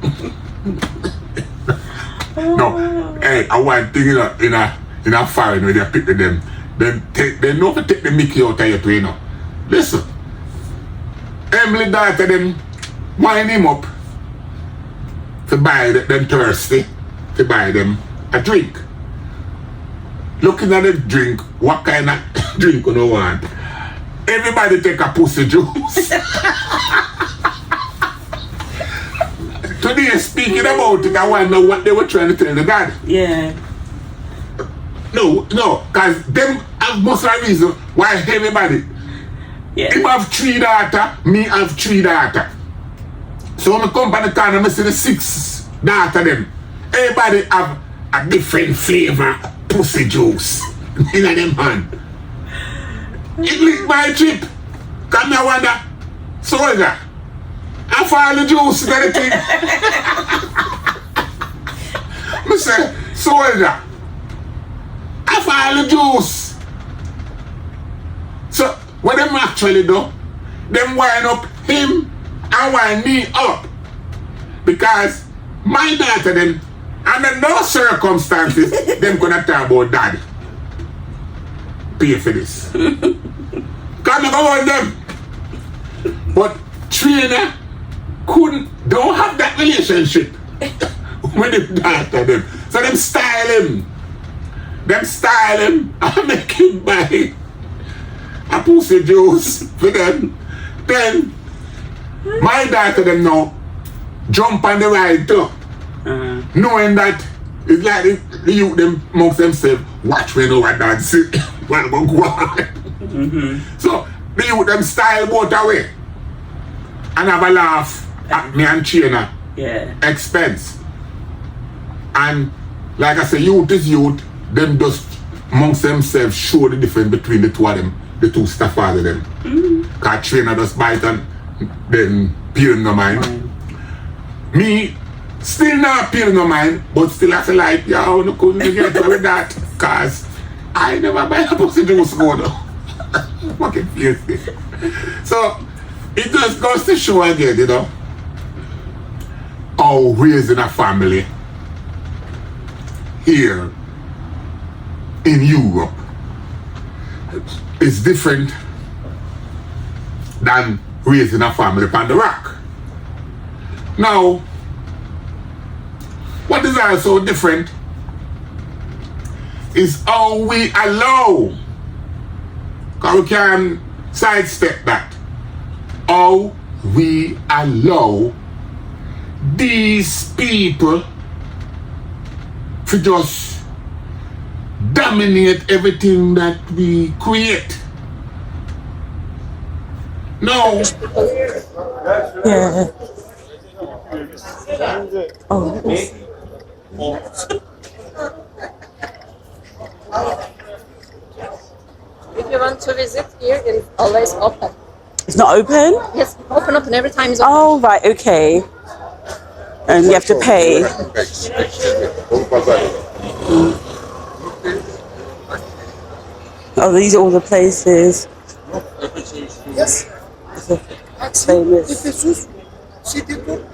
No, hey, I want thing in a foreign where they pick them. They know to take the Mickey out of you, you know. Listen, Emily daughter them wind him up to buy them thirsty, to buy them a drink. Looking at the drink, what kind of drink you don't want? Everybody take a pussy juice. Today speaking about it, I want to know what they were trying to tell the dad. Yeah. No, because them have most of the reason why everybody. Yeah. Him have 3 daughters, me have 3 daughters. So when I come by the corner, I see the 6 daughters them. Everybody have a different flavor pussy juice in them hand. It licked my trip. Come here, wonder, soldier. I find the juice in the thing. I say, soldier, I find the juice. So, what them actually do, them wind up him and wind me up. Because my daughter them, under no circumstances, them gonna talk about daddy. Pay for this. Can't go on them. But trainer don't have that relationship with the daughter them. So them style him. And make him buy a pussy juice for them. Then my daughter them now jump on the ride too. Knowing that it's like the youth them amongst themselves, watch when our dad sit, what about go on. So the youth them style both away and have a laugh at me and China expense. And like I say, youth is youth, them just amongst themselves show the difference between the two of them, the two stepfather them. Cause China just bite and then peel no mind. Me still not peel no mind, but still I feel like, yo, no couldn't get with that. Cause I never buy a pussy juice go though. Fucking filthy. So it just goes to show again, you know, how raising a family here in Europe is different than raising a family upon the rock. Now, what is also different is how we allow, because we can sidestep that, how we allow these people to just dominate everything that we create. No. Yeah. Oh. If you want to visit here, it is always open. It's not open? Yes, open every time is open. Oh, right, okay. And you have to pay. Oh, these are all the places. Yes. It's famous. Efesus City Tour.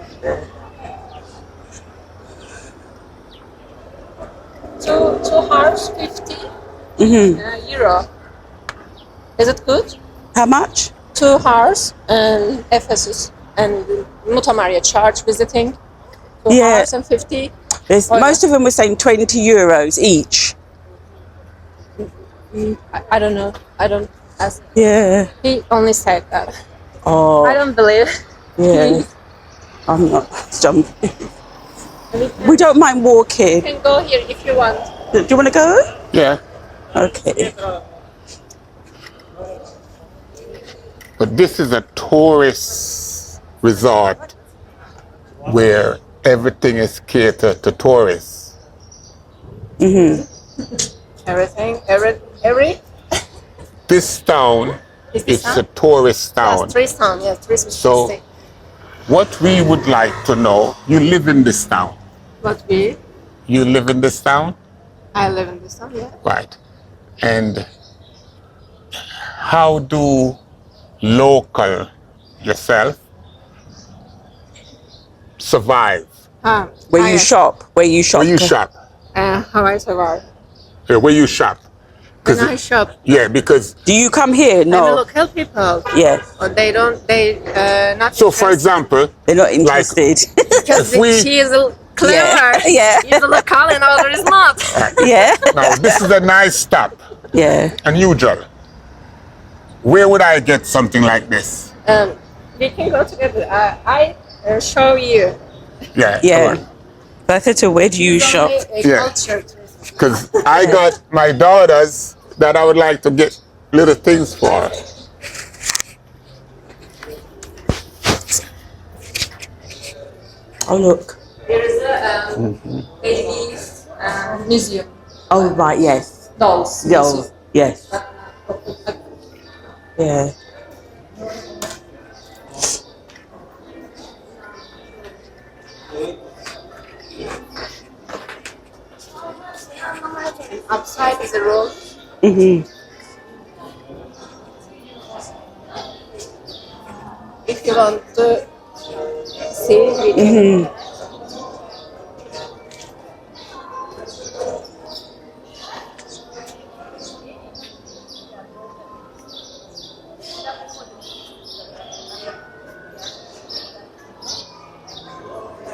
Two hours, 50 euro. Is it good? How much? 2 hours and Ephesus and Muta Maria Church visiting. 2 Yeah. hours and 50. Most of them were saying 20 euros each. I don't know. I don't ask. Yeah. He only said that. Oh. I don't believe. Yeah. I'm not jumping. We We don't mind walking. can go here if you want. Do you want to go? Yeah. Okay. But this is a tourist resort where everything is catered to tourists. Everything, every. This town Is this is a town? tourist town. Yes, three town. Yes, three So- state. What we would like to know, you live in this town. What we? You live in this town? I live in this town. Yeah. Right. And how do local yourself survive? Where you shop. Where you shop. Where you shop? How I survive? Where you shop? When I shop, Yeah, because Do you come here? I'm No. local people. Yeah. Or they don't. They not. so for example, They're not interested. because if we- she is clever. Yeah. She's a local and others is not. yeah. now this is a nice stop, Yeah. unusual. Where would I get something like this? We can go together. I show you. Yeah. Yeah. But I said to where do you shop? Yeah. Culture. Because I got my daughters that I would like to get little things for. Oh look. There is a babies museum. Oh right. Yes. Dolls. Yo. Yes. Yeah. Outside is a room. Mhm. If you want to see, we can. Mhm.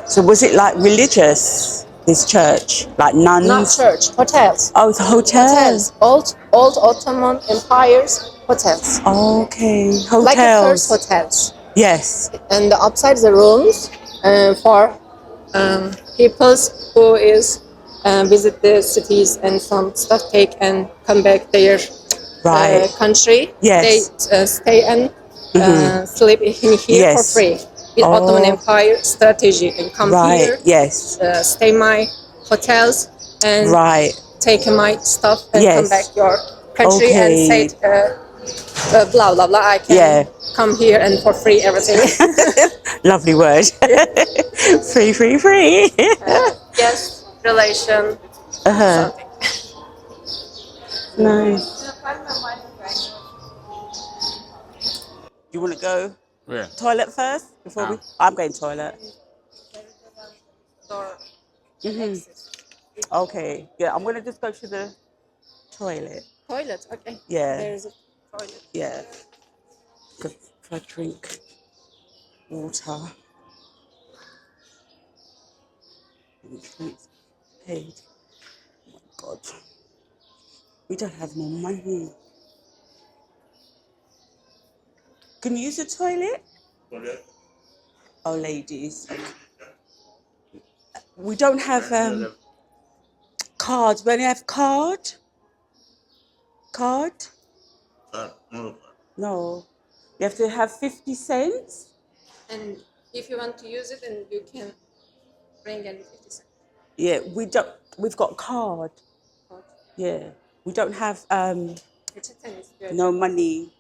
So was it like religious? This church, like nuns? Not church, hotels. Oh, it's a hotel. Hotels. Old Ottoman empires hotels. Okay, hotels. Like the first hotels. Yes. And the outside the rooms for people who is visit the cities and some stuff take and come back their Right. country. Yes. They stay and sleep in here Yes. for free. With Oh. Ottoman Empire strategy and come Right. here, Yes. stay my hotels and Right. take my stuff and Yes. come back your country Okay. and say blah blah blah. I can Yeah. come here and for free everything. Lovely word. free, free, free. Yes, relation. Uh-huh. Something. Nice. You want to go Where? toilet first before we? I'm going toilet. Door Mhm. exit. Okay. Yeah, I'm gonna just go to the toilet. Toilet. Okay. Yeah. There's a toilet. Yeah. Because if I drink water, it's paid. Oh my God. We don't have more money. Can you use the toilet? Oh, ladies. We don't have cards. We only have card. Card? No. You have to have 50 cents. And if you want to use it, then you can bring in 50 cents. Yeah, we don't. We've got card. Yeah, we don't have Peçeten istiyor. no money.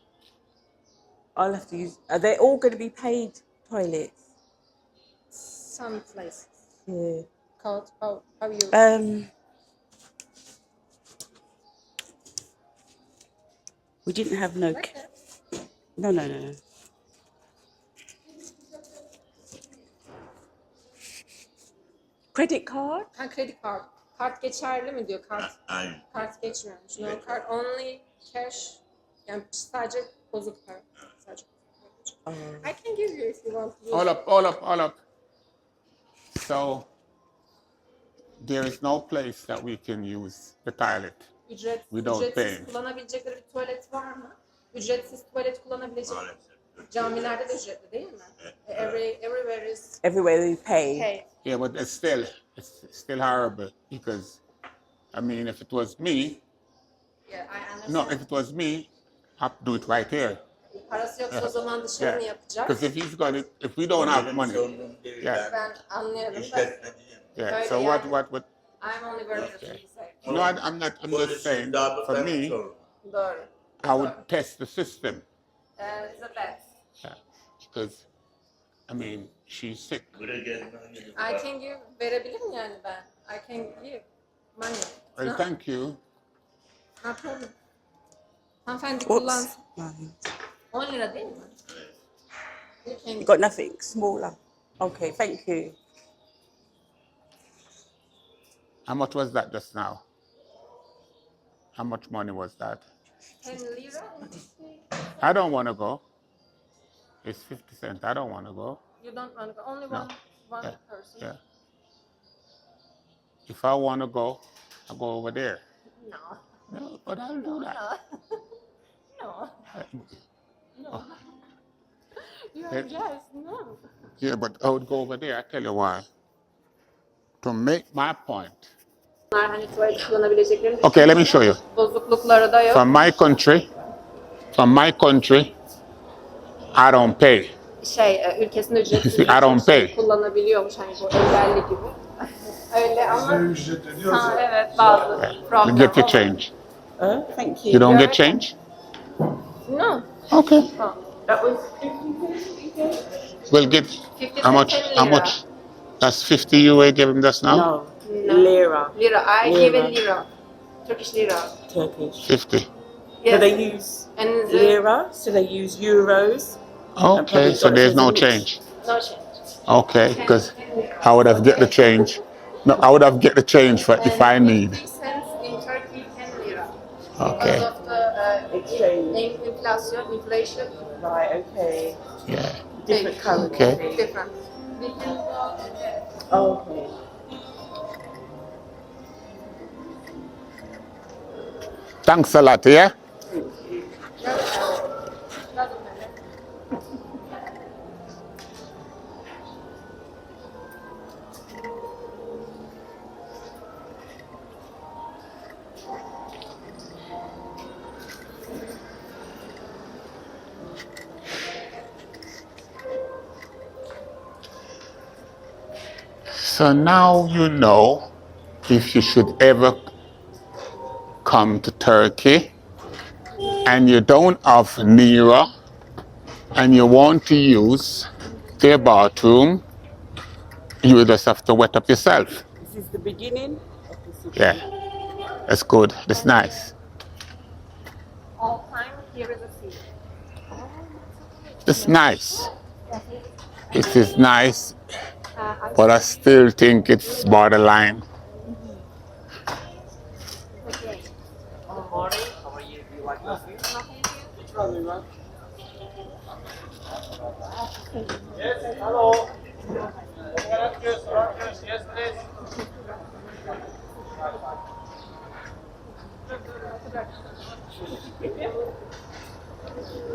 I'll have to use. Are they all going to be paid toilets? Some places. Yeah. Called how you We didn't have no. No. Credit card? credit card. Kart geçerli mi diyor kart. Aynen. Kart geçmiyormuş. No card only cash. Yani sadece bozuk para. Sadece. I can give you if you want to use. All up. So there is no place that we can use the toilet. without ücretsiz paying. kullanabilecekleri bir tuvalet var mı? Ücretsiz tuvalet kullanabilecek. Camilerde de ücretli değil mi? Everywhere is Everywhere you pay. paid. Yeah, but it's still horrible because, I mean, if it was me, Yeah, I understand. no, if it was me, I'd do it right here. Parası yoksa o zaman dışarı mı yapacak? Because if we don't have money, yeah, Ben anlıyorum da. yeah. Öyle So yani. what? I'm only very good to say. No, I'm not. I'm just saying. For me, Doğru. I would test the system. The best. Yeah, because, I mean, she's sick. I can give, verebilirim yani ben. I can give money. Well, thank you. No problem. Hanımefendi Oops. kullansın. 10 lira değil mi? You can You got nothing smaller. Okay, thank you. How much was that just now? How much money was that? 10 lira. I don't want to go. It's 50 cents. I don't want to go. You don't want to go. Only No. one Yeah. person. Yeah. If I want to go, I'll go over there. No. No, but I'll do that. No. No. Yeah. Yes, no. Yeah, but I would go over there. I tell you why. To make my point. Bunlar hani tuvalet kullanabileceklerini Okay, let me show you. bozuklukları da yok. From my country, I don't pay. Ülkesinde ücretsiz I don't birçok şey pay. kullanabiliyormuş hani bu engelli gibi. Öyle ama evet bazı You problem. get your change. Thank you. You don't get change? No. Okay. Oh. That was We'll get 50 how much? cents How lira. much? That's 50 you were giving us now? no. Lira. Lira. I give a lira. Turkish lira. Turkish. 50. Do Yes. they use And the, lira? So they use euros? Okay, so there's no change. no change. Okay, because I would have get the change. No, I would have get the change for if I need. 50 cents in Turkey, 10 lira. Okay. Because of the Exchange. inflation, Right, okay. Yeah. Different currency. Okay. different. We can go Okay. Thanks a lot, yeah? So now you know if you should ever come to Turkey and you don't have Nira and you want to use their bathroom, you just have to wet up yourself. This is the beginning of the city. Yeah, that's good. That's nice. all time. Here is a sea. It's nice. It is nice, but I still think it's borderline.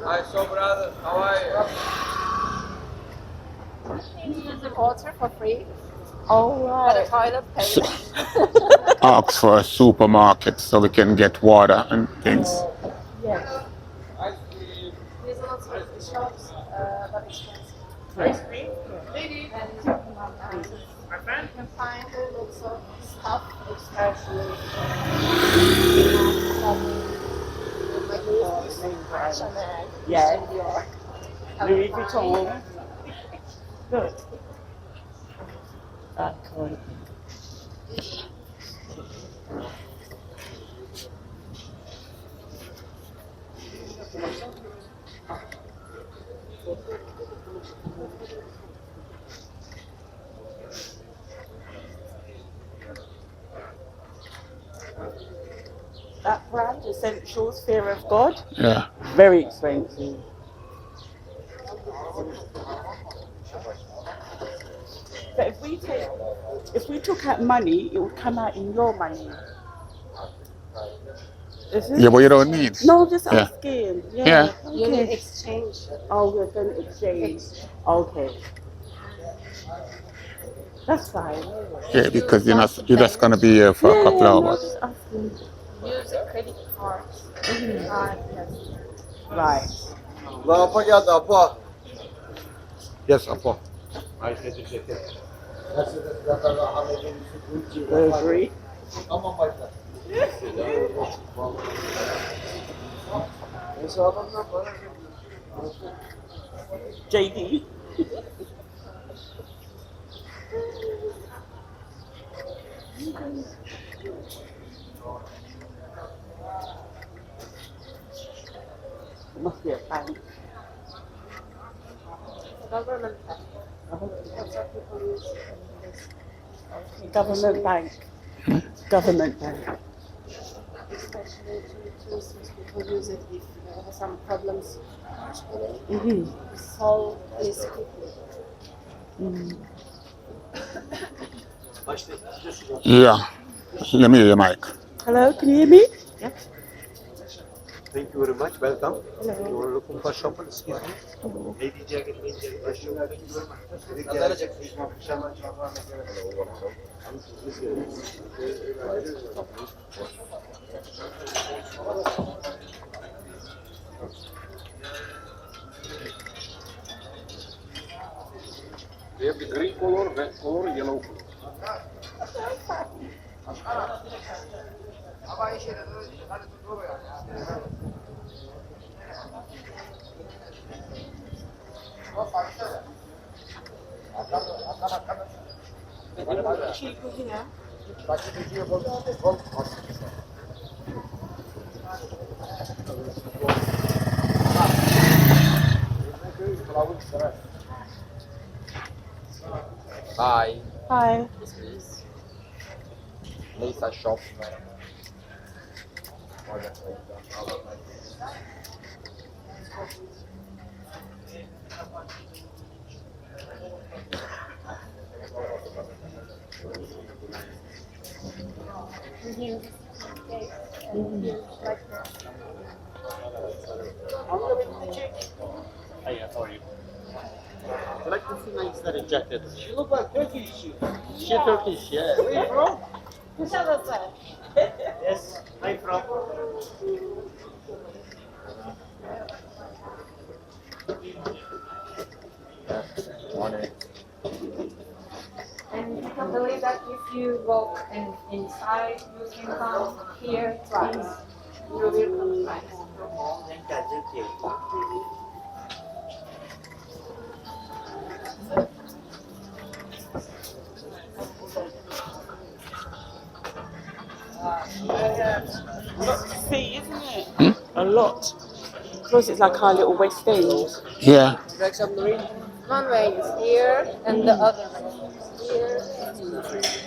Hi, so brother, how are you? Use the water for free, Oh, but the right. toilet pays. Ask for a supermarket so we can get water and things. Yes. Ice cream. There's a lot of shops, but expensive. Yes. And you can find lots of stuff, especially Chanel, Yeah. and Dior. Louis Vuitton. Good. Cool. That brand, Essentials, Fear of God, Yeah. very expensive. But if we took out money, it would come out in your money. Is it? Yeah, but you don't need. No, just Yeah. asking. Yeah. You need Okay. exchange. Oh, we're going to exchange. Okay. That's fine. Yeah, because you're just gonna be here for a Yeah, couple yeah, no, hours. just asking. Use a credit card. Yes. Right. Yes, Apo. Agree. JD. Must be a bank. Government bank. That's what people use in this. Government bank. Government bank. Especially to tourists, people use it if they have some problems. Solve this quickly. Yeah. Let me hear your mic. Hello, can you hear me? Thank you very much. Welcome. Hello. You are looking for shopper, excuse me. Lady jacket, main jacket, first shop. Thank you very much. We have the green color, red color, yellow color. Hi, Hi. this is Lisa shop. Hi, how are you? I like to see nice that jacket. She look like Turkish. She Turkish, yeah. Where you from? Yes, I'm from. And you can believe that if you walk inside, you can come here twice. You will come twice. See, isn't it? A lot. Because it's like our little West End. Yeah. One way is here, and the other way is here.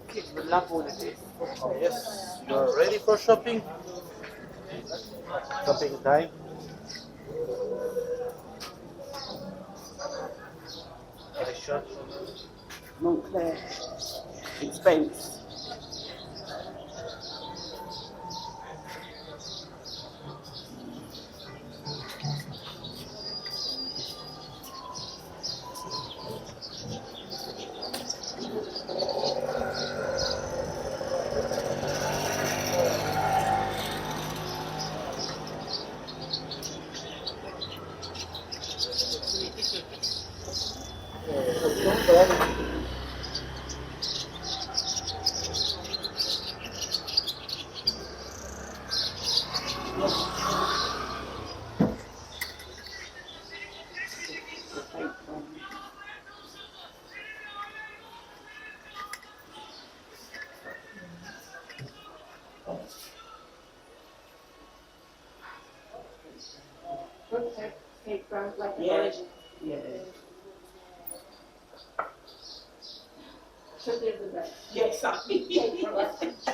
Kids would love all of this. Yes, you are ready for shopping? Shopping time. Fashion. Montclair. Expense. fake brand, like the Yeah. origin. Yeah. So they're the best. Yes, Fake products.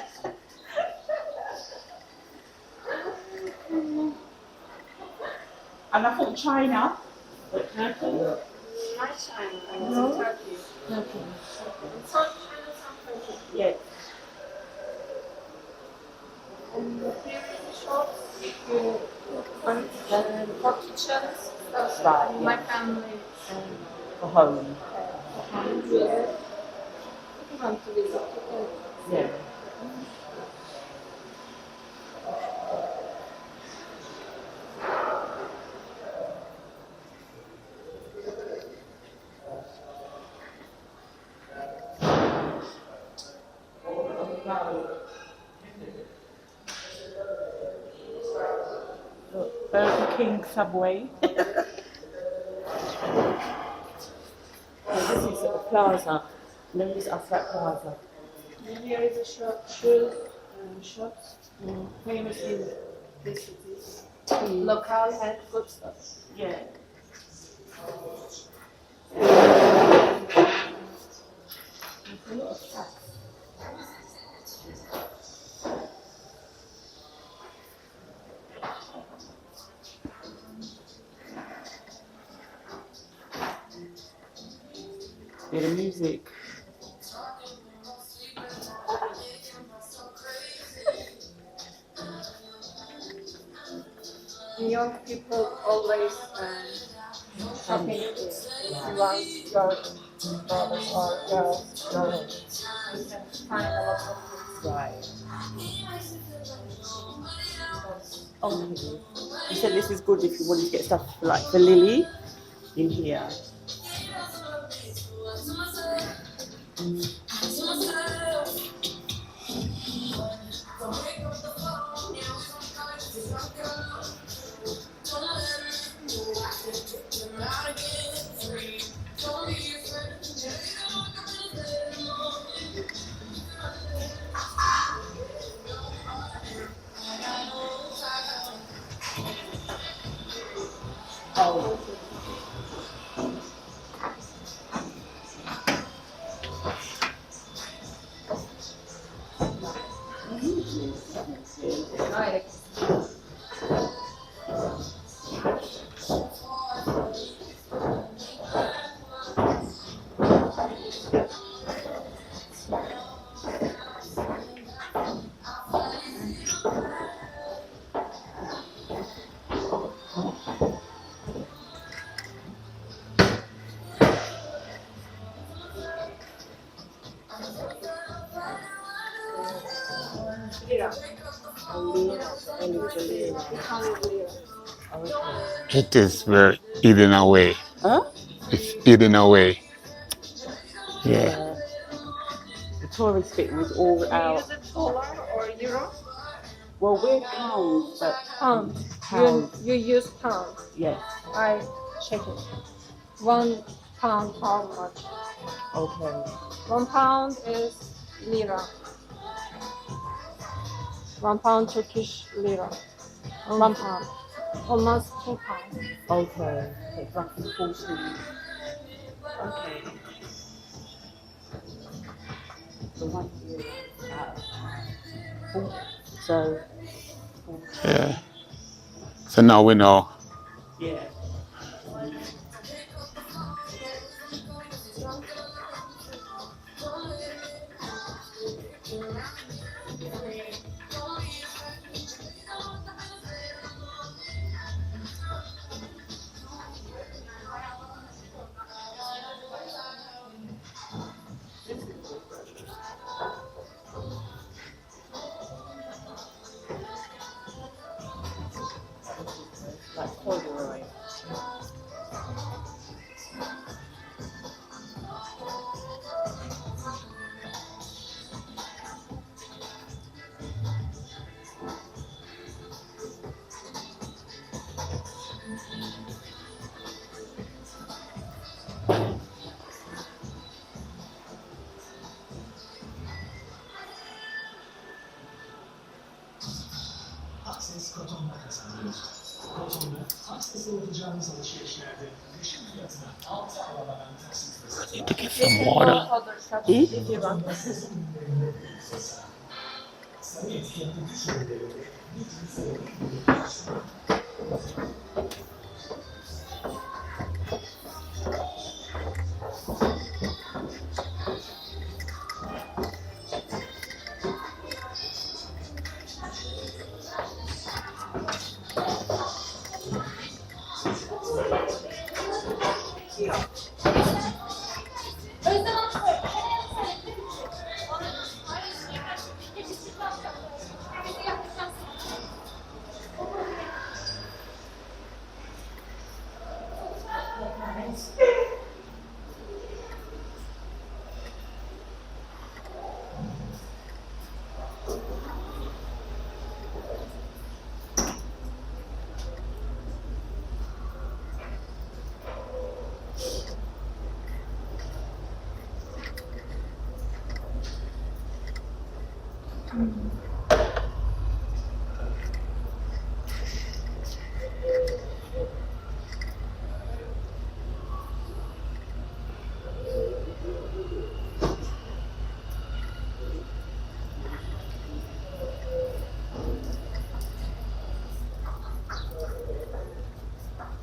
And I thought China. But Not China, I was in Turkey. Some China, some Turkey. yeah. And the previous shops, you for kitchens, that's Right, my yeah. family For home. visit. If you want to visit, you can. Yeah. Look, Burger King, Subway. This is a plaza. Known as Afrak Plaza. And here is a shop, shoes shops, famous in this city. Local and good stuff. Yeah. Yeah, the music. Young people always shopping in one brothers or girls. You can find a lot of Right. Oh, you said this is good if you wanted to get stuff like for Lily in here. Oh. It is very eating away. Huh? It's eating away. Yeah. The tourist bit was all You out. use it dollar or euro? Well, we're pounds, but Pound. Pound. You use pound. yes. I check it. 1 pound, how much? Okay. 1 pound is lira. 1 pound Turkish lira. 1 pound. Almost 2 pounds. Okay. It's roughly 14. Okay. The 1 euro. So. Yeah. So now we know. Yeah. Like corduroy. I need to get some water. If you want.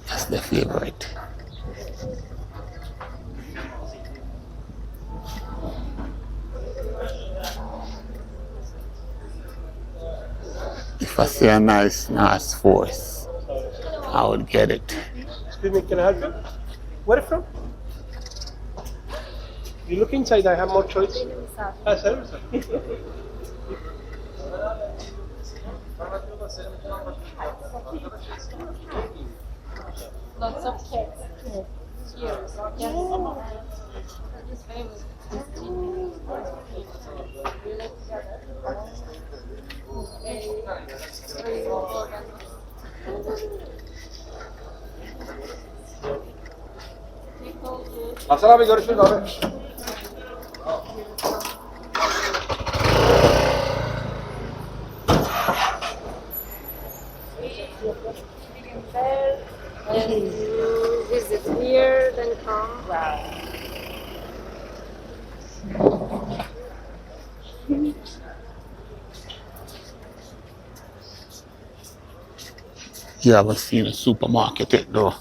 That's the favorite. If I see a nice force, I would get it. Excuse me, can I help you? Where from? You look inside, I have more choice. Ah, sir. Lots of cats. Cheers. Hasan abi görüşürüz abi. And you visit here, then come. Wow. You haven't seen a supermarket yet though.